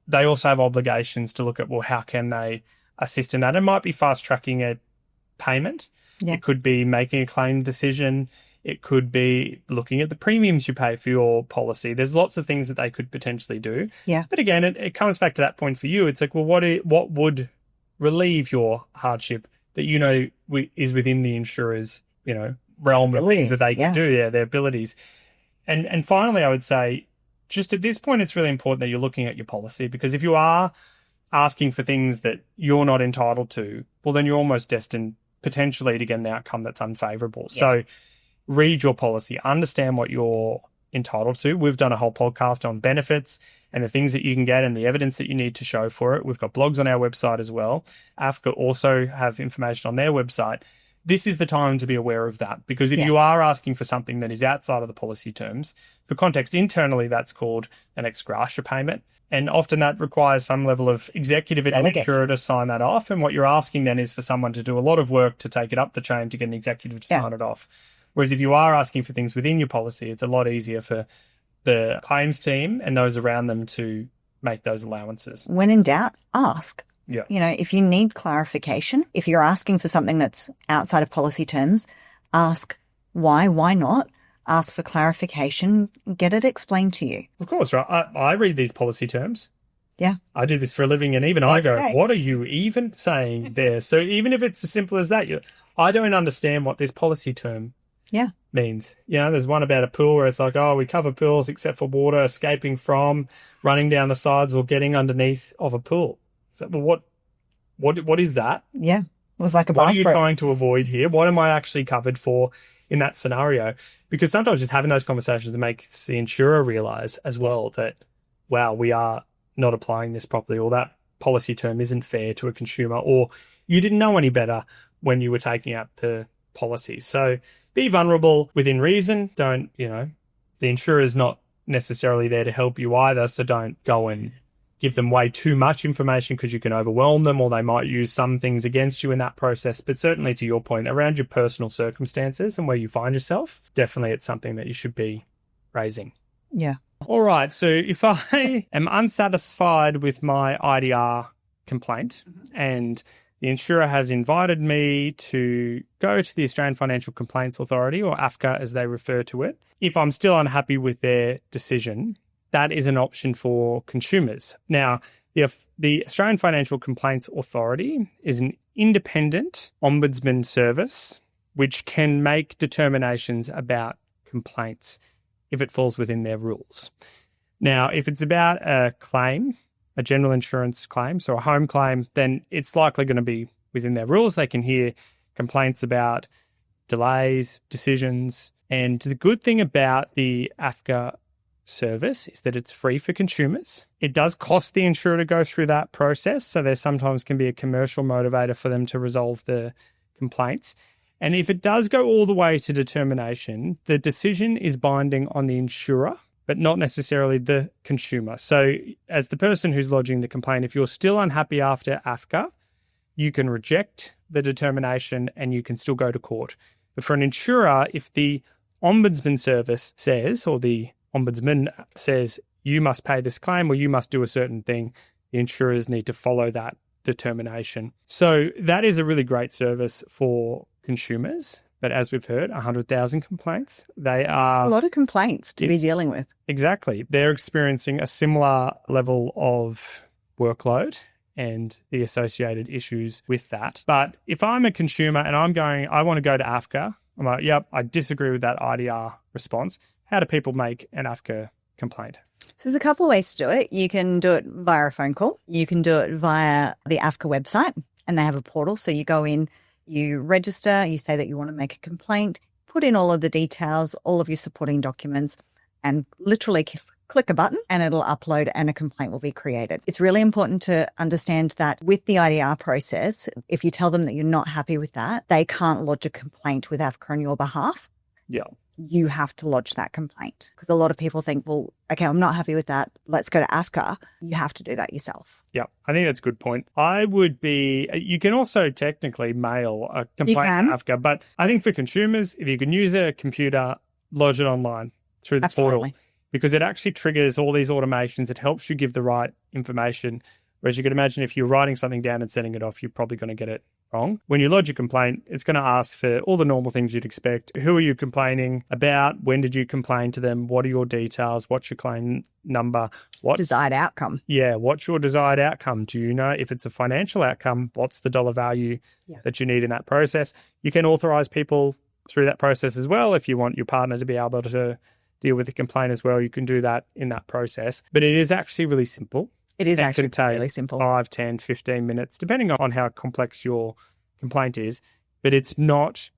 they also have obligations to look at, well, how can they assist in that? It might be fast-tracking a payment.
Yeah.
It could be making a claim decision. It could be looking at the premiums you pay for your policy. There's lots of things that they could potentially do.
Yeah.
But again, it comes back to that point for you. It's like, well, what would relieve your hardship that is within the insurer's, realm of things that they can do, their abilities. And finally, I would say, just at this point, it's really important that you're looking at your policy, because if you are asking for things that you're not entitled to, well, then you're almost destined potentially to get an outcome that's unfavorable. Yeah. So read your policy, understand what you're entitled to. We've done a whole podcast on benefits and the things that you can get and the evidence that you need to show for it. We've got blogs on our website as well. AFCA also have information on their website. This is the time to be aware of that, because if you are asking for something that is outside of the policy terms, for context, internally that's called an ex gratia payment. And often that requires some level of executive insurer to sign that off. And what you're asking then is for someone to do a lot of work to take it up the chain to get an executive to sign it off. Whereas if you are asking for things within your policy, it's a lot easier for the claims team and those around them to make those allowances.
When in doubt, ask.
Yeah.
If you need clarification, if you're asking for something that's outside of policy terms, ask why not? Ask for clarification, get it explained to you.
Of course, right? I read these policy terms.
Yeah.
I do this for a living, and even I go, what are you even saying there? So even if it's as simple as that, I don't understand what this policy term means. There's one about a pool where it's like, we cover pools except for water escaping from, running down the sides, or getting underneath of a pool. So, well, what is that?
Yeah. It was like a
bathroom. What are you trying to avoid here? What am I actually covered for in that scenario? Because sometimes just having those conversations makes the insurer realize as well that, wow, we are not applying this properly, or that policy term isn't fair to a consumer, or you didn't know any better when you were taking out the policy. So be vulnerable within reason. Don't, the insurer is not necessarily there to help you either. So don't go and give them way too much information, because you can overwhelm them, or they might use some things against you in that process. But certainly, to your point, around your personal circumstances and where you find yourself, definitely it's something that you should be raising.
Yeah.
All right. So if I am unsatisfied with my IDR complaint and the insurer has invited me to go to the Australian Financial Complaints Authority, or AFCA as they refer to it, if I'm still unhappy with their decision, that is an option for consumers. Now, if the Australian Financial Complaints Authority is an independent ombudsman service which can make determinations about complaints if it falls within their rules. Now, if it's about a claim, a general insurance claim, so a home claim, then it's likely going to be within their rules. They can hear complaints about delays, decisions. And the good thing about the AFCA service is that it's free for consumers. It does cost the insurer to go through that process, so there sometimes can be a commercial motivator for them to resolve the complaints. And if it does go all the way to determination, the decision is binding on the insurer, but not necessarily the consumer. So as the person who's lodging the complaint, if you're still unhappy after AFCA, you can reject the determination and you can still go to court. But for an insurer, if the ombudsman service says, or the ombudsman says, you must pay this claim or you must do a certain thing, the insurers need to follow that determination. So that is a really great service for consumers. But as we've heard, 100,000 complaints. It's
a lot of complaints to be dealing with.
Exactly. They're experiencing a similar level of workload and the associated issues with that. But if I'm a consumer and I want to go to AFCA, I'm like, yep, I disagree with that IDR response. How do people make an AFCA complaint?
So there's a couple of ways to do it. You can do it via a phone call. You can do it via the AFCA website, and they have a portal. So you go in, you register, you say that you want to make a complaint, put in all of the details, all of your supporting documents, and literally click a button and it'll upload and a complaint will be created. It's really important to understand that with the IDR process, if you tell them that you're not happy with that, they can't lodge a complaint with AFCA on your behalf.
Yeah.
you have to lodge that complaint. Because a lot of people think, well, okay, I'm not happy with that. Let's go to AFCA. You have to do that yourself.
Yeah, I think that's a good point. You can also technically mail a complaint to AFCA, but I think for consumers, if you can use a computer, lodge it online through the portal, because it actually triggers all these automations. It helps you give the right information. Whereas you can imagine if you're writing something down and sending it off, you're probably going to get it wrong. When you lodge a complaint, it's going to ask for all the normal things you'd expect. Who are you complaining about? When did you complain to them? What are your details? What's your claim number? What
desired outcome?
Yeah, what's your desired outcome? Do you know if it's a financial outcome? What's the dollar value that you need in that process? You can authorize people through that process as well. If you want your partner to be able to deal with the complaint as well, you can do that in that process. But it is actually really simple.
It is actually really simple.
5, 10, 15 minutes, depending on how complex your complaint is. But it's not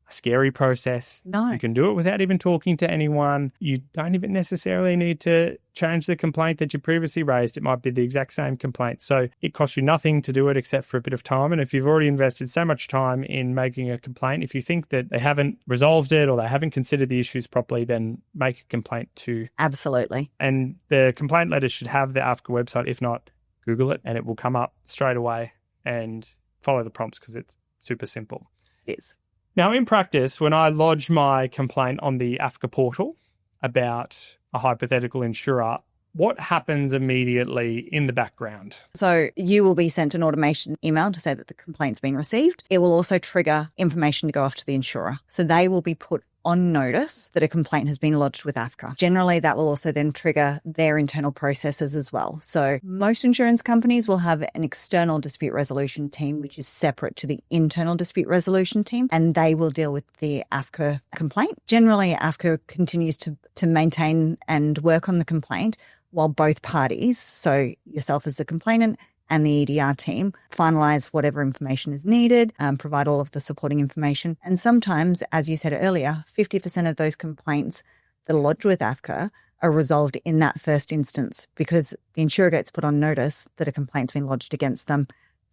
a scary process.
No.
You can do it without even talking to anyone. You don't even necessarily need to change the complaint that you previously raised. It might be the exact same complaint. So it costs you nothing to do it except for a bit of time. And if you've already invested so much time in making a complaint, if you think that they haven't resolved it or they haven't considered the issues properly, then make a complaint too.
Absolutely.
And the complaint letter should have the AFCA website. If not, Google it and it will come up straight away, and follow the prompts because it's super simple.
It is.
Now, in practice, when I lodge my complaint on the AFCA portal about a hypothetical insurer, what happens immediately in the background?
So you will be sent an automation email to say that the complaint's been received. It will also trigger information to go off to the insurer. So they will be put on notice that a complaint has been lodged with AFCA. Generally, that will also then trigger their internal processes as well. So most insurance companies will have an external dispute resolution team, which is separate to the internal dispute resolution team, and they will deal with the AFCA complaint. Generally, AFCA continues to maintain and work on the complaint while both parties, so yourself as the complainant and the EDR team, finalise whatever information is needed, provide all of the supporting information. And sometimes, as you said earlier, 50% of those complaints that are lodged with AFCA are resolved in that first instance because the insurer gets put on notice that a complaint's been lodged against them.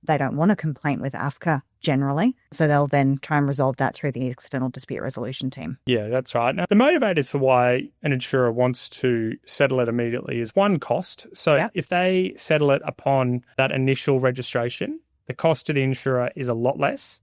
They don't want a complaint with AFCA generally, so they'll then try and resolve that through the external dispute resolution team.
Yeah, that's right. Now, the motivators for why an insurer wants to settle it immediately is one, cost. So if they settle it upon that initial registration, the cost to the insurer is a lot less.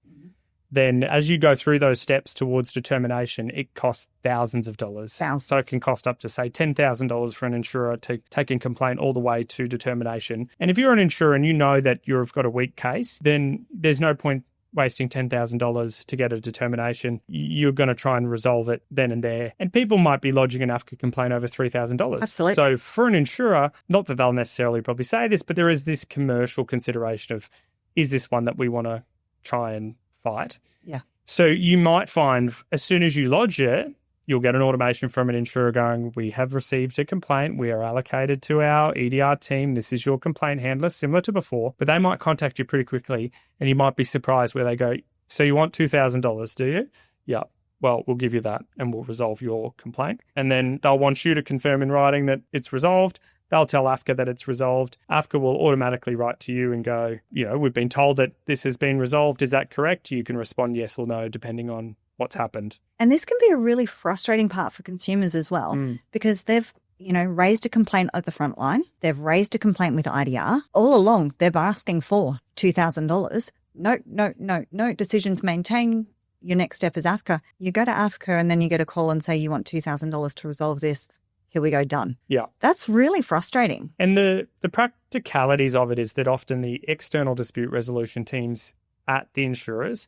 Then as you go through those steps towards determination, it costs thousands of dollars. So it can cost up to, say, $10,000 for an insurer to take a complaint all the way to determination. And if you're an insurer and you know that you've got a weak case, then there's no point wasting $10,000 to get a determination. You're going to try and resolve it then and there. And people might be lodging an AFCA complaint over $3,000.
Absolutely.
So for an insurer, not that they'll necessarily probably say this, but there is this commercial consideration of, is this one that we want to try and fight?
Yeah.
So you might find as soon as you lodge it, you'll get an automation from an insurer going, we have received a complaint. We are allocated to our EDR team. This is your complaint handler, similar to before. But they might contact you pretty quickly and you might be surprised where they go, so you want $2,000, do you? Yeah. Well, we'll give you that and we'll resolve your complaint. And then they'll want you to confirm in writing that it's resolved. They'll tell AFCA that it's resolved. AFCA will automatically write to you and go, we've been told that this has been resolved. Is that correct? You can respond yes or no, depending on what's happened.
And this can be a really frustrating part for consumers as well, because they've, raised a complaint at the front line. They've raised a complaint with IDR. All along, they're asking for $2,000. No, decisions maintained. Your next step is AFCA. You go to AFCA and then you get a call and say you want $2,000 to resolve this. Here we go, done. Yeah. That's really frustrating.
And the practicalities of it is that often the external dispute resolution teams at the insurers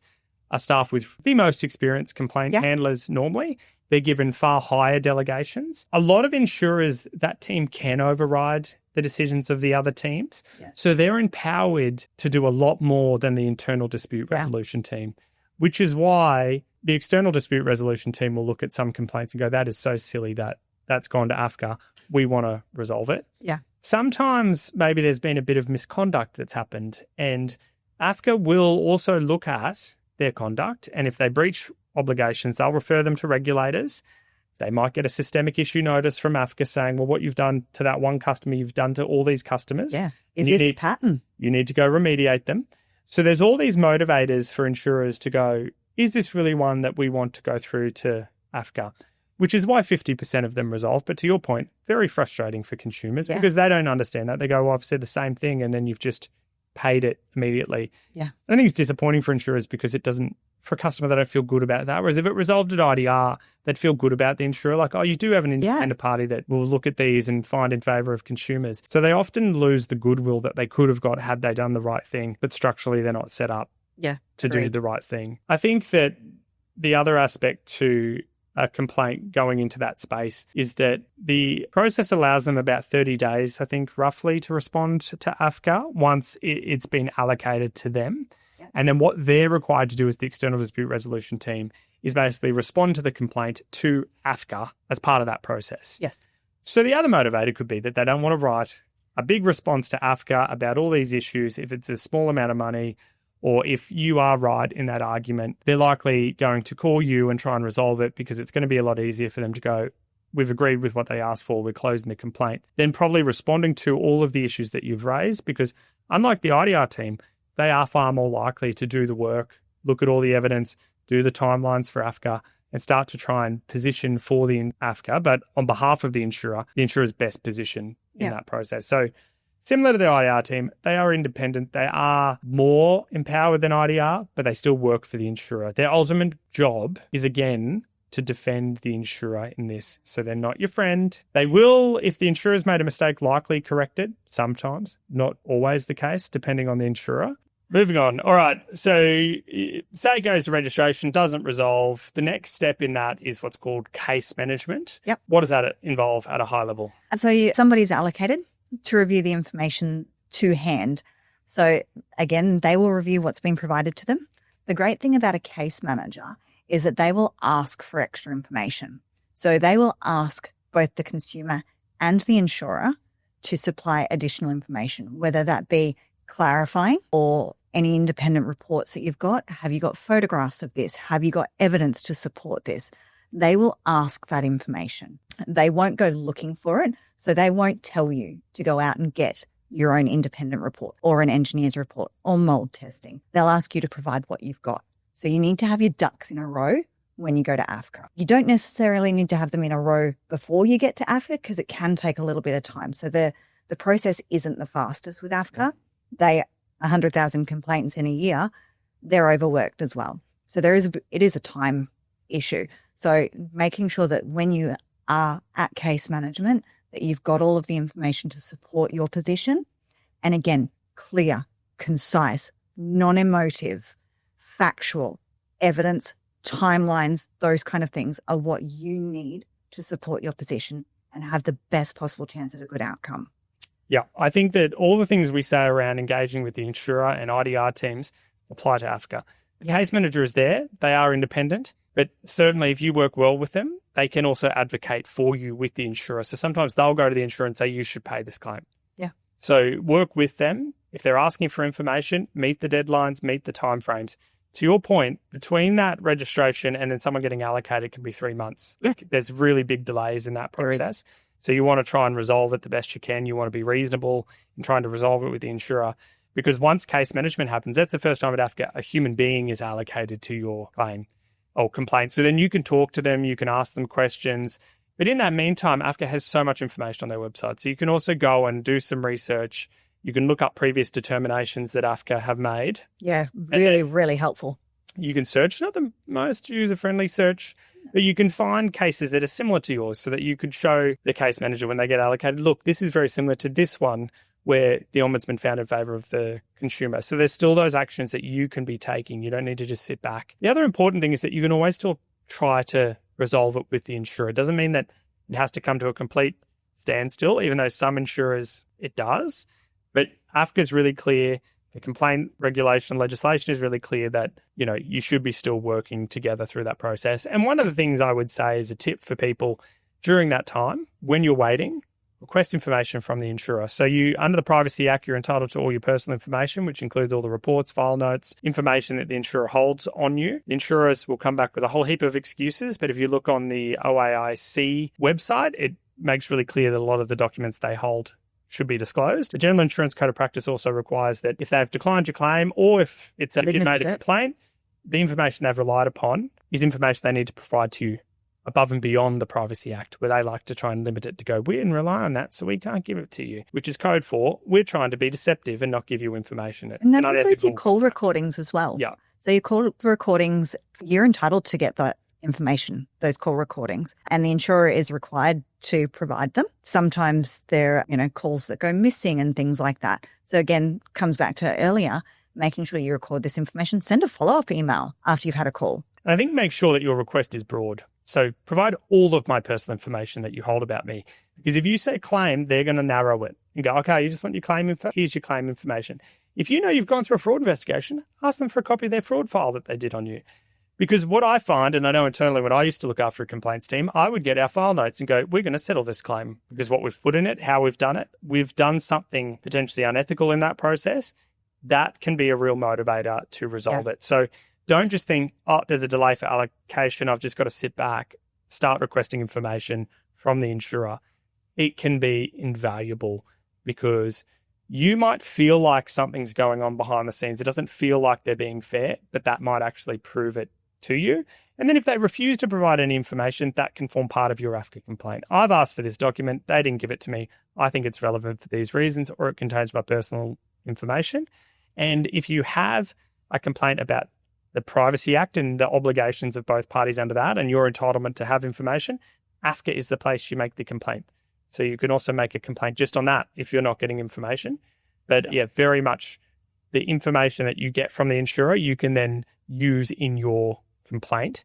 are staffed with the most experienced complaint handlers normally. They're given far higher delegations. A lot of insurers, that team can override the decisions of the other teams. Yes. So they're empowered to do a lot more than the internal dispute resolution team, which is why the external dispute resolution team will look at some complaints and go, that is so silly that's gone to AFCA. We want to resolve it.
Yeah.
Sometimes maybe there's been a bit of misconduct that's happened, and AFCA will also look at their conduct, and if they breach obligations, they'll refer them to regulators. They might get a systemic issue notice from AFCA saying, well, what you've done to that one customer, you've done to all these customers.
Yeah. Is this a pattern?
You need to go remediate them. So there's all these motivators for insurers to go, is this really one that we want to go through to AFCA? which is why 50% of them resolve. But to your point, very frustrating for consumers
Yeah.
because they don't understand that. They go, well, I've said the same thing, and then you've just paid it immediately.
Yeah.
I think it's disappointing for insurers because it doesn't, for a customer, they don't feel good about that. Whereas if it resolved at IDR, they'd feel good about the insurer. Like, oh, you do have an independent party that will look at these and find in favour of consumers. So they often lose the goodwill that they could have got had they done the right thing, but structurally they're not set up to do the right thing. I think that the other aspect to a complaint going into that space is that the process allows them about 30 days, I think, roughly, to respond to AFCA once it's been allocated to them. Yeah. And then what they're required to do as the external dispute resolution team is basically respond to the complaint to AFCA as part of that process.
Yes.
So the other motivator could be that they don't want to write a big response to AFCA about all these issues if it's a small amount of money, or if you are right in that argument, they're likely going to call you and try and resolve it because it's going to be a lot easier for them to go, we've agreed with what they asked for, we're closing the complaint, then probably responding to all of the issues that you've raised, because unlike the IDR team, they are far more likely to do the work, look at all the evidence, do the timelines for AFCA, and start to try and position for the AFCA, but on behalf of the insurer's best position in that process. So similar to the IDR team, they are independent. They are more empowered than IDR, but they still work for the insurer. Their ultimate job is, again, to defend the insurer in this. So they're not your friend. They will, if the insurer's made a mistake, likely correct it sometimes. Not always the case, depending on the insurer. Moving on. All right. So say it goes to registration, doesn't resolve. The next step in that is what's called case management.
Yep.
What does that involve at a high level?
So somebody's allocated to review the information to hand. So again, they will review what's been provided to them. The great thing about a case manager is that they will ask for extra information. So they will ask both the consumer and the insurer to supply additional information, whether that be clarifying or any independent reports that you've got. Have you got photographs of this? Have you got evidence to support this? They will ask that information. They won't go looking for it. So they won't tell you to go out and get your own independent report or an engineer's report or mold testing. They'll ask you to provide what you've got. So you need to have your ducks in a row when you go to AFCA. You don't necessarily need to have them in a row before you get to AFCA because it can take a little bit of time. So the process isn't the fastest with AFCA. They 100,000 complaints in a year. They're overworked as well. So it is a time issue. So making sure that when you are at case management, that you've got all of the information to support your position. And again, clear, concise, non-emotive, factual, evidence, timelines, those kind of things are what you need to support your position and have the best possible chance at a good outcome.
Yeah, I think that all the things we say around engaging with the insurer and IDR teams apply to AFCA. The case manager is there. They are independent. But certainly if you work well with them, they can also advocate for you with the insurer. So sometimes they'll go to the insurer and say, you should pay this claim.
Yeah.
So work with them. If they're asking for information, meet the deadlines, meet the timeframes. To your point, between that registration and then someone getting allocated can be 3 months.
Yeah.
There's really big delays in that process. So you want to try and resolve it the best you can. You want to be reasonable in trying to resolve it with the insurer. Because once case management happens, that's the first time at AFCA a human being is allocated to your claim or complaint. So then you can talk to them, you can ask them questions. But in that meantime, AFCA has so much information on their website. So you can also go and do some research. You can look up previous determinations that AFCA have made.
Yeah, really helpful.
You can search, not the most user-friendly search, but you can find cases that are similar to yours so that you could show the case manager when they get allocated, look, this is very similar to this one where the ombudsman found in favour of the consumer. So there's still those actions that you can be taking. You don't need to just sit back. The other important thing is that you can always still try to resolve it with the insurer. It doesn't mean that it has to come to a complete standstill, even though some insurers it does. But AFCA is really clear. The complaint regulation legislation is really clear that, you should be still working together through that process. And one of the things I would say is a tip for people during that time, when you're waiting, request information from the insurer. So under the Privacy Act, you're entitled to all your personal information, which includes all the reports, file notes, information that the insurer holds on you. The insurers will come back with a whole heap of excuses, but if you look on the OAIC website, it makes really clear that a lot of the documents they hold should be disclosed. The General Insurance Code of Practice also requires that if they've declined your claim or if you've made a complaint, the information they've relied upon is information they need to provide to you above and beyond the Privacy Act, where they like to try and limit it to go, we didn't rely on that, so we can't give it to you, which is code for we're trying to be deceptive and not give you information.
And that includes your call recordings as well.
Yeah.
So your call recordings, you're entitled to get that information, those call recordings, and the insurer is required to provide them. Sometimes there are, calls that go missing and things like that. So again, comes back to earlier, making sure you record this information, send a follow-up email after you've had a call.
And I think make sure that your request is broad. So provide all of my personal information that you hold about me. Because if you say claim, they're going to narrow it and go, okay, you just want your claim info? Here's your claim information. If you know you've gone through a fraud investigation, ask them for a copy of their fraud file that they did on you. Because what I find, and I know internally when I used to look after a complaints team, I would get our file notes and go, we're going to settle this claim because what we've put in it, how we've done it, we've done something potentially unethical in that process. That can be a real motivator to resolve it. So don't just think, there's a delay for allocation. I've just got to sit back, start requesting information from the insurer. It can be invaluable because you might feel like something's going on behind the scenes. It doesn't feel like they're being fair, but that might actually prove it to you. And then if they refuse to provide any information, that can form part of your AFCA complaint. I've asked for this document. They didn't give it to me. I think it's relevant for these reasons, or it contains my personal information. And if you have a complaint about the Privacy Act and the obligations of both parties under that and your entitlement to have information, AFCA is the place you make the complaint. So you can also make a complaint just on that if you're not getting information. But very much the information that you get from the insurer, you can then use in your complaint,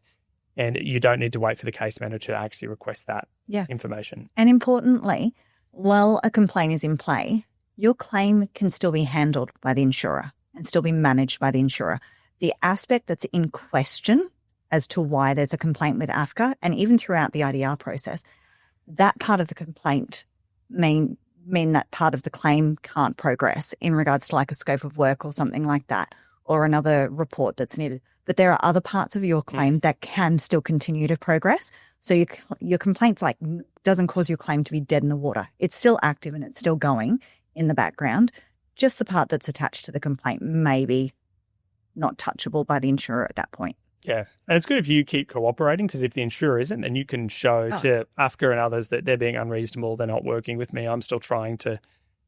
and you don't need to wait for the case manager to actually request that information.
And importantly, while a complaint is in play, your claim can still be handled by the insurer and still be managed by the insurer. The aspect that's in question as to why there's a complaint with AFCA, and even throughout the IDR process, that part of the complaint mean that part of the claim can't progress in regards to like a scope of work or something like that, or another report that's needed. But there are other parts of your claim that can still continue to progress. So your complaint's doesn't cause your claim to be dead in the water. It's still active and it's still going in the background. Just the part that's attached to the complaint may be not touchable by the insurer at that point.
Yeah. And it's good if you keep cooperating, because if the insurer isn't, then you can show to AFCA and others that they're being unreasonable, they're not working with me, I'm still trying to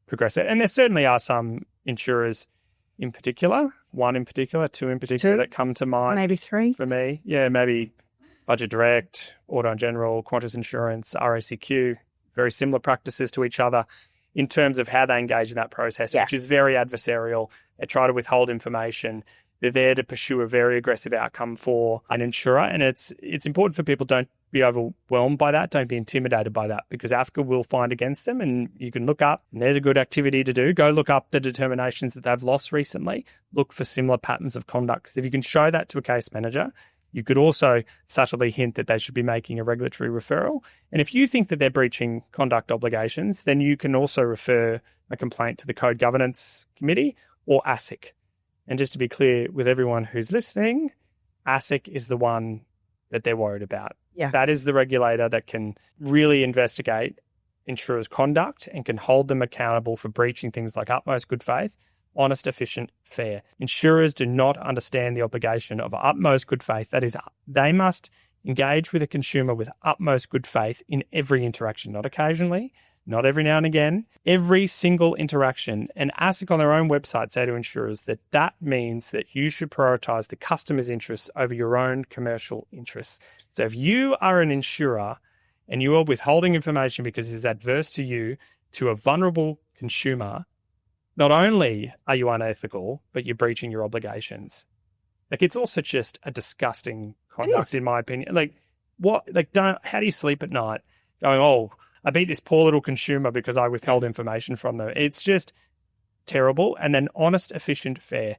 progress it. And there certainly are some insurers in particular, one in particular, two in particular that come to mind.
Maybe three.
For me. Yeah, maybe Budget Direct, Auto and General, Qantas Insurance, RACQ, very similar practices to each other in terms of how they engage in that process, which is very adversarial. They try to withhold information. They're there to pursue a very aggressive outcome for an insurer. And it's important for people, don't be overwhelmed by that. Don't be intimidated by that, because AFCA will find against them, and you can look up, and there's a good activity to do. Go look up the determinations that they've lost recently. Look for similar patterns of conduct, because if you can show that to a case manager, you could also subtly hint that they should be making a regulatory referral. And if you think that they're breaching conduct obligations, then you can also refer a complaint to the Code Governance Committee or ASIC. And just to be clear with everyone who's listening, ASIC is the one that they're worried about.
Yeah.
That is the regulator that can really investigate insurers' conduct and can hold them accountable for breaching things like utmost good faith, honest, efficient, fair. Insurers do not understand the obligation of utmost good faith. That is, they must engage with a consumer with utmost good faith in every interaction, not occasionally, not every now and again, every single interaction. And ASIC on their own website say to insurers that means that you should prioritize the customer's interests over your own commercial interests. So if you are an insurer and you are withholding information because it's adverse to you, to a vulnerable consumer, not only are you unethical, but you're breaching your obligations. It's also just a disgusting conduct, in my opinion. How do you sleep at night going, I beat this poor little consumer because I withheld information from them? It's just terrible. And then honest, efficient, fair.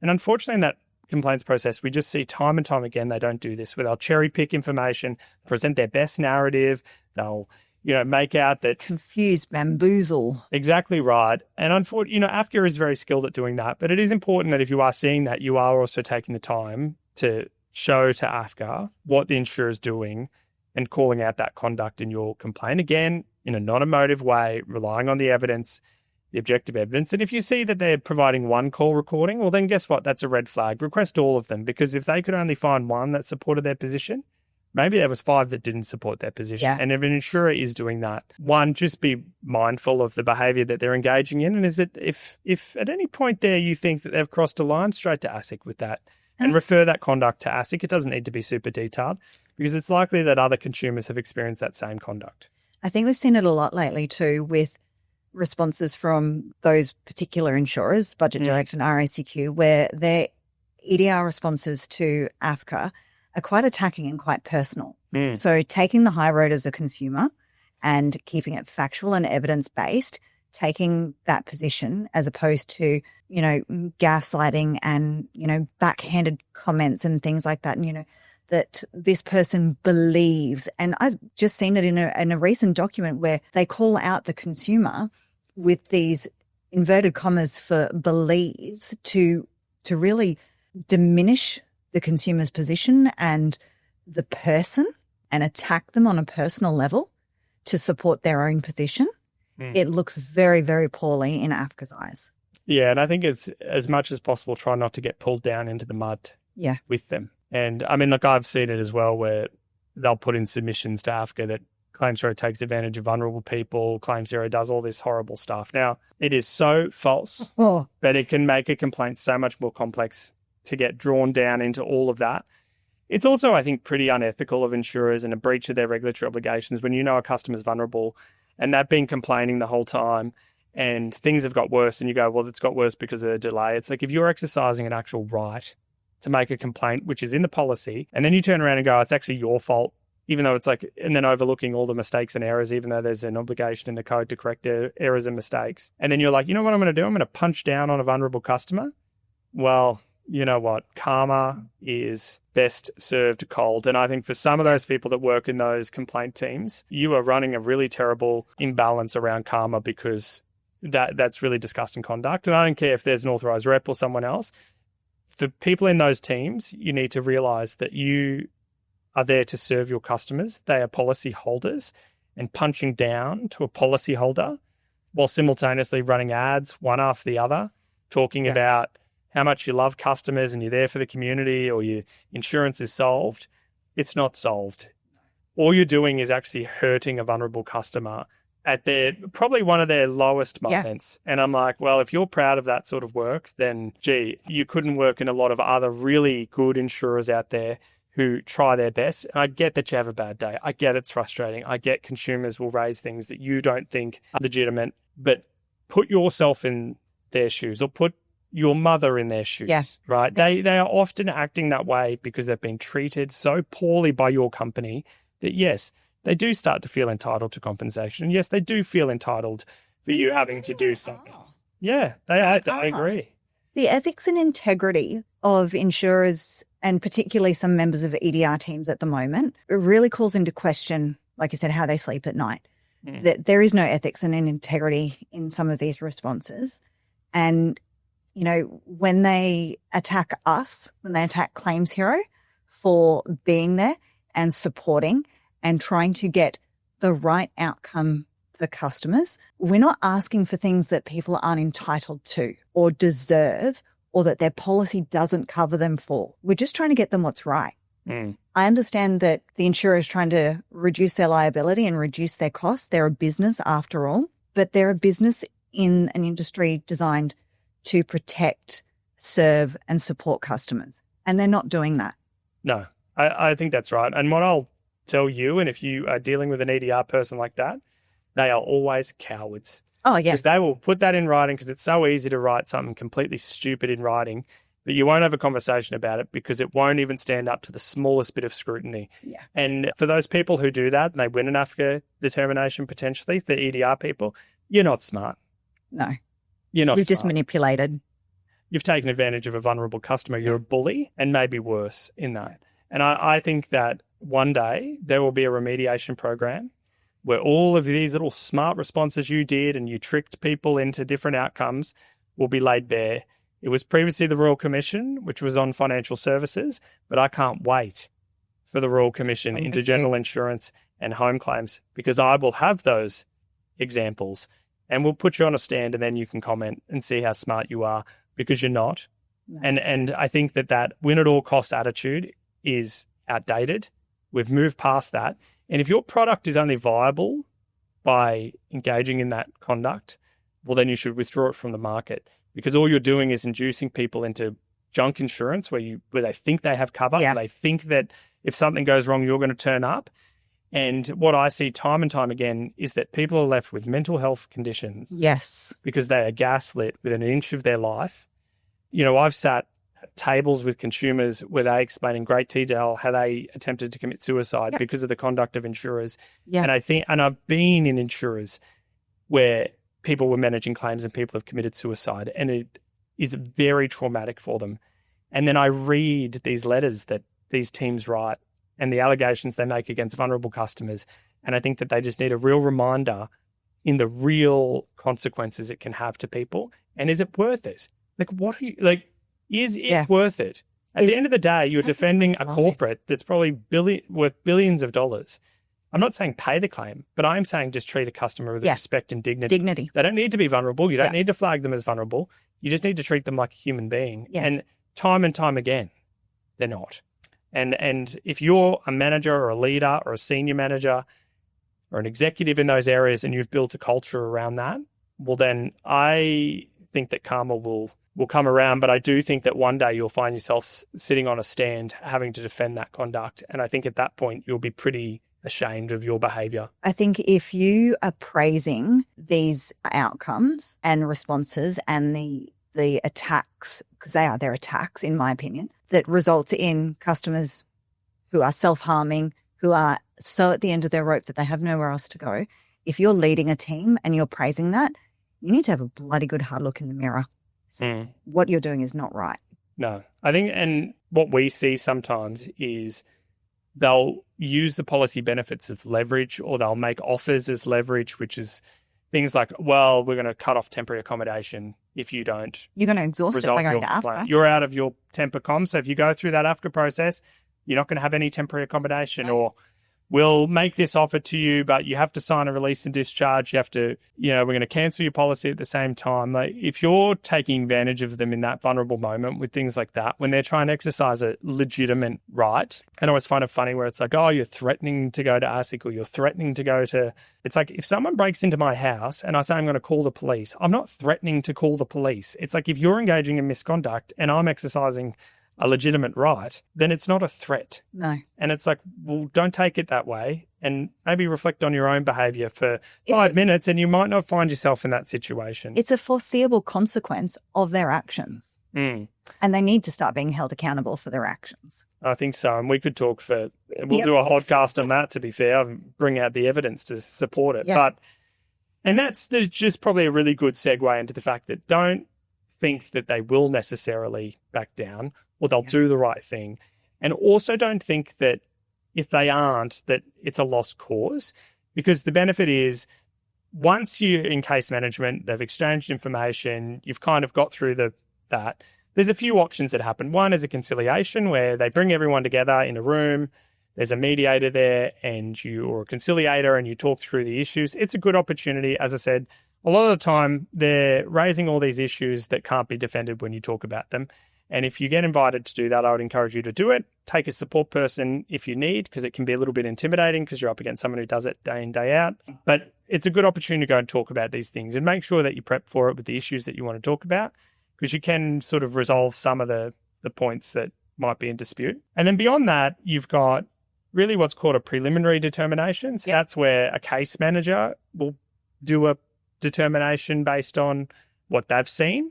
And unfortunately, in that complaints process, we just see time and time again, they don't do this, where they'll cherry pick information, present their best narrative. They'll, make out that...
Confuse, bamboozle.
Exactly right. And unfortunately, AFCA is very skilled at doing that. But it is important that if you are seeing that, you are also taking the time to show to AFCA what the insurer is doing and calling out that conduct in your complaint. Again, in a non-emotive way, relying on the evidence, the objective evidence. And if you see that they're providing one call recording, well, then guess what? That's a red flag. Request all of them, because if they could only find one that supported their position, maybe there was 5 that didn't support their position.
Yeah.
And if an insurer is doing that, one, just be mindful of the behaviour that they're engaging in. And is it if at any point there you think that they've crossed a line, straight to ASIC with that and refer that conduct to ASIC. It doesn't need to be super detailed because it's likely that other consumers have experienced that same conduct.
I think we've seen it a lot lately too with responses from those particular insurers, Budget Direct and RACQ, where their EDR responses to AFCA are quite attacking and quite personal. So taking the high road as a consumer and keeping it factual and evidence-based, taking that position as opposed to, you know, gaslighting and, you know, backhanded comments and things like that. And, you know, that this person believes. And I've just seen it in a recent document where they call out the consumer with these inverted commas for believes to really diminish the consumer's position and the person and attack them on a personal level to support their own position. It looks very, very poorly in AFCA's eyes.
Yeah, and I think it's as much as possible try not to get pulled down into the mud with them. And I mean, look, I've seen it as well where they'll put in submissions to AFCA that Claims Zero takes advantage of vulnerable people, Claims Zero does all this horrible stuff. Now, it is so false, but it can make a complaint so much more complex to get drawn down into all of that. It's also, I think, pretty unethical of insurers and a breach of their regulatory obligations when you know a customer's vulnerable and they've been complaining the whole time and things have got worse and you go, well, it's got worse because of the delay. It's like if you're exercising an actual right to make a complaint, which is in the policy, and then you turn around and go, it's actually your fault, even though it's like, and then overlooking all the mistakes and errors, even though there's an obligation in the code to correct errors and mistakes. And then you're like, you know what I'm going to do? I'm going to punch down on a vulnerable customer. Well, you know what? Karma is best served cold. And I think for some of those people that work in those complaint teams, you are running a really terrible imbalance around karma because that's really disgusting conduct. And I don't care if there's an authorised rep or someone else. For people in those teams, you need to realise that you are there to serve your customers. They are policy holders, and punching down to a policy holder while simultaneously running ads one after the other, talking about how much you love customers and you're there for the community or your insurance is solved. It's not solved. All you're doing is actually hurting a vulnerable customer at probably one of their lowest moments. And I'm like, well, if you're proud of that sort of work, then gee, you couldn't work in a lot of other really good insurers out there who try their best. And I get that you have a bad day. I get it's frustrating. I get consumers will raise things that you don't think are legitimate, but put yourself in their shoes or put your mother in their shoes, right? They are often acting that way because they've been treated so poorly by your company that, yes, they do start to feel entitled to compensation. And yes, they do feel entitled for you having to do something. Yeah, I agree.
The ethics and integrity of insurers and particularly some members of EDR teams at the moment, it really calls into question, like you said, how they sleep at night. That there is no ethics and integrity in some of these responses. And you know, when they attack us, when they attack Claims Hero for being there and supporting and trying to get the right outcome for customers, we're not asking for things that people aren't entitled to or deserve or that their policy doesn't cover them for. We're just trying to get them what's right. I understand that the insurer is trying to reduce their liability and reduce their costs. They're a business after all, but they're a business in an industry designed to protect, serve and support customers. And they're not doing that.
No, I think that's right. And what I'll tell you, and if you are dealing with an EDR person like that, they are always cowards.
Oh, yeah.
Because they will put that in writing because it's so easy to write something completely stupid in writing, but you won't have a conversation about it because it won't even stand up to the smallest bit of scrutiny.
Yeah.
And for those people who do that and they win an AFCA determination potentially, the EDR people, you're not smart.
No.
You're not
You've
smart.
just manipulated.
You've taken advantage of a vulnerable customer. You're a bully and maybe worse in that. And I think that one day there will be a remediation program where all of these little smart responses you did and you tricked people into different outcomes will be laid bare. It was previously the Royal Commission, which was on financial services, but I can't wait for the Royal Commission into general insurance and home claims because I will have those examples. And we'll put you on a stand and then you can comment and see how smart you are because you're not. No. And I think that win at all costs attitude is outdated We've moved past that. And if your product is only viable by engaging in that conduct, well, then you should withdraw it from the market, because all you're doing is inducing people into junk insurance where they think they have cover.
Yeah.
They think that if something goes wrong, you're going to turn up. And what I see time and time again is that people are left with mental health conditions.
Yes.
Because they are gaslit within an inch of their life. I've sat at tables with consumers where they explain in great detail how they attempted to commit suicide because of the conduct of insurers.
Yeah.
And I've been in insurers where people were managing claims and people have committed suicide, and it is very traumatic for them. And then I read these letters that these teams write and the allegations they make against vulnerable customers. And I think that they just need a real reminder in the real consequences it can have to people. And is it worth it? Is it worth it? At the end of the day, you're defending a corporate that's probably worth billions of dollars. I'm not saying pay the claim, but I'm saying just treat a customer with respect and dignity. They don't need to be vulnerable. You don't need to flag them as vulnerable. You just need to treat them like a human being.
Yeah.
And time again, they're not. And if you're a manager or a leader or a senior manager or an executive in those areas and you've built a culture around that, well, then I think that karma will come around. But I do think that one day you'll find yourself sitting on a stand having to defend that conduct. And I think at that point you'll be pretty ashamed of your behaviour.
I think if you are praising these outcomes and responses and the attacks, because they're attacks in my opinion, that result in customers who are self-harming, who are so at the end of their rope that they have nowhere else to go. If you're leading a team and you're praising that, you need to have a bloody good hard look in the mirror. What you're doing is not right.
No, I think, and what we see sometimes is they'll use the policy benefits of leverage, or they'll make offers as leverage, which is things like, well, we're going to cut off temporary accommodation if you don't.
You're going to exhaust it by going to AFCA.
You're out of your temp com. So if you go through that AFCA process, you're not going to have any temporary accommodation. Right. Or we'll make this offer to you, but you have to sign a release and discharge. You have to, we're going to cancel your policy at the same time. Like, if you're taking advantage of them in that vulnerable moment with things like that, when they're trying to exercise a legitimate right, and I always find it funny where it's like, oh, you're threatening to go to ASIC, or you're threatening to go to, it's like, if someone breaks into my house and I say I'm going to call the police, I'm not threatening to call the police. It's like, if you're engaging in misconduct and I'm exercising a legitimate right, then it's not a threat.
No.
And it's like, well, don't take it that way, and maybe reflect on your own behaviour for 5 minutes, and you might not find yourself in that situation.
It's a foreseeable consequence of their actions.
Mm.
And they need to start being held accountable for their actions.
I think so. And we could talk we'll do a podcast on that, to be fair, and bring out the evidence to support it.
Yep.
And that's just probably a really good segue into the fact that don't think that they will necessarily back down, or they'll do the right thing. And also don't think that if they aren't, that it's a lost cause, because the benefit is, once you're in case management, they've exchanged information, you've kind of got through that. There's a few options that happen. One is a conciliation, where they bring everyone together in a room. There's a mediator there or a conciliator, and you talk through the issues. It's a good opportunity. As I said, a lot of the time they're raising all these issues that can't be defended when you talk about them. And if you get invited to do that, I would encourage you to do it. Take a support person if you need, because it can be a little bit intimidating because you're up against someone who does it day in, day out. But it's a good opportunity to go and talk about these things, and make sure that you prep for it with the issues that you want to talk about, because you can sort of resolve some of the points that might be in dispute. And then beyond that, you've got really what's called a preliminary determination. So that's where a case manager will do a determination based on what they've seen.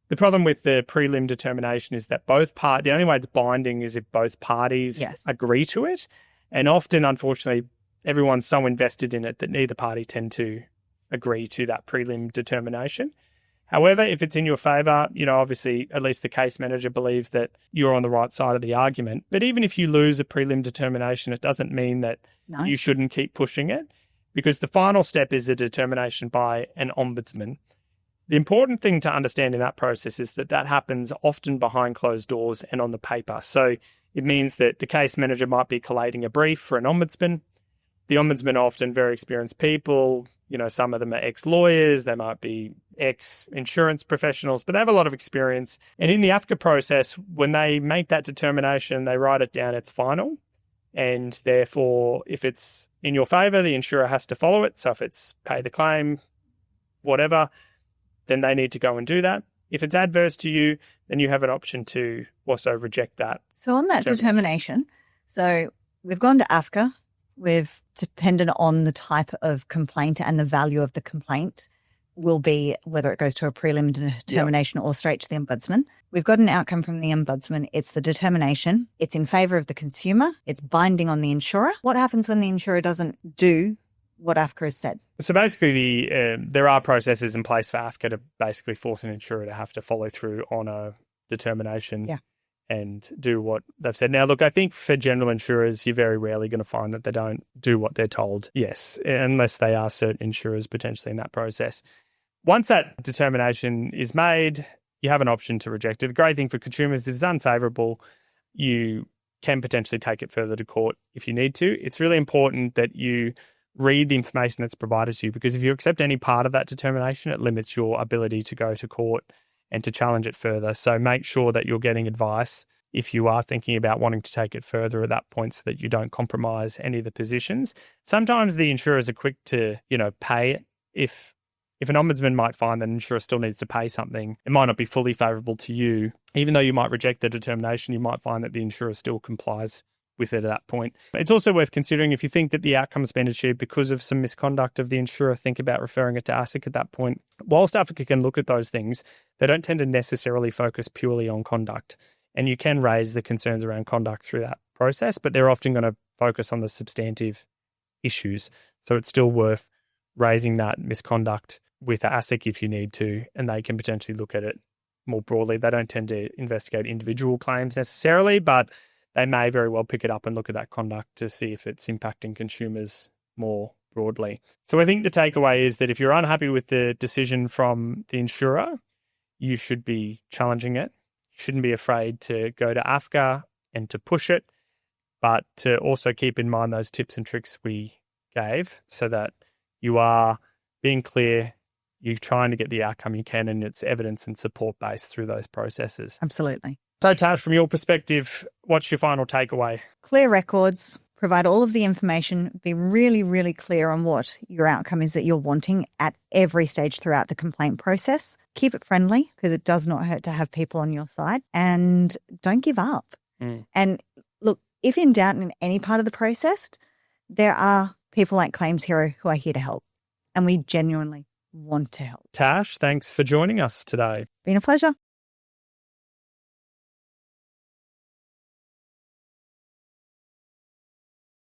The problem with the prelim determination is that the only way it's binding is if both parties agree to it. And often, unfortunately, everyone's so invested in it that neither party tend to agree to that prelim determination. However, if it's in your favour, obviously, at least the case manager believes that you're on the right side of the argument. But even if you lose a prelim determination, it doesn't mean that you shouldn't keep pushing it, because the final step is a determination by an ombudsman. The important thing to understand in that process is that happens often behind closed doors and on the paper. So it means that the case manager might be collating a brief for an ombudsman. The ombudsman are often very experienced people. Some of them are ex-lawyers. They might be ex-insurance professionals, but they have a lot of experience. And in the AFCA process, when they make that determination, they write it down, it's final. And therefore, if it's in your favour, the insurer has to follow it. So if it's pay the claim, whatever, then they need to go and do that. If it's adverse to you, then you have an option to also reject that.
So on that determination, so we've gone to AFCA. We've depended on the type of complaint and the value of the complaint will be whether it goes to a prelim determination or straight to the ombudsman. We've got an outcome from the ombudsman. It's the determination. It's in favour of the consumer. It's binding on the insurer. What happens when the insurer doesn't do what AFCA has said?
So basically, there are processes in place for AFCA to basically force an insurer to have to follow through on a determination and do what they've said. Now, look, I think for general insurers, you're very rarely going to find that they don't do what they're told. Yes, unless they are certain insurers potentially in that process. Once that determination is made, you have an option to reject it. The great thing for consumers is if it's unfavourable, you can potentially take it further to court if you need to. It's really important that you read the information that's provided to you, because if you accept any part of that determination, it limits your ability to go to court and to challenge it further. So make sure that you're getting advice if you are thinking about wanting to take it further at that point so that you don't compromise any of the positions. Sometimes the insurers are quick to, pay it. If an ombudsman might find that an insurer still needs to pay something, it might not be fully favourable to you. Even though you might reject the determination, you might find that the insurer still complies with it at that point. It's also worth considering if you think that the outcome's been achieved because of some misconduct of the insurer, think about referring it to ASIC at that point. Whilst AFCA can look at those things, they don't tend to necessarily focus purely on conduct. And you can raise the concerns around conduct through that process, but they're often going to focus on the substantive issues. So it's still worth raising that misconduct with ASIC if you need to, and they can potentially look at it more broadly. They don't tend to investigate individual claims necessarily, but they may very well pick it up and look at that conduct to see if it's impacting consumers more broadly. So I think the takeaway is that if you're unhappy with the decision from the insurer, you should be challenging it. You shouldn't be afraid to go to AFCA and to push it, but to also keep in mind those tips and tricks we gave so that you are being clear, you're trying to get the outcome you can, and it's evidence and support based through those processes.
Absolutely.
So, Tash, from your perspective, what's your final takeaway?
Clear records, provide all of the information, be really, really clear on what your outcome is that you're wanting at every stage throughout the complaint process. Keep it friendly because it does not hurt to have people on your side, and don't give up. And look, if in doubt in any part of the process, there are people like Claims Hero who are here to help, and we genuinely want to help.
Tash, thanks for joining us today.
Been a pleasure.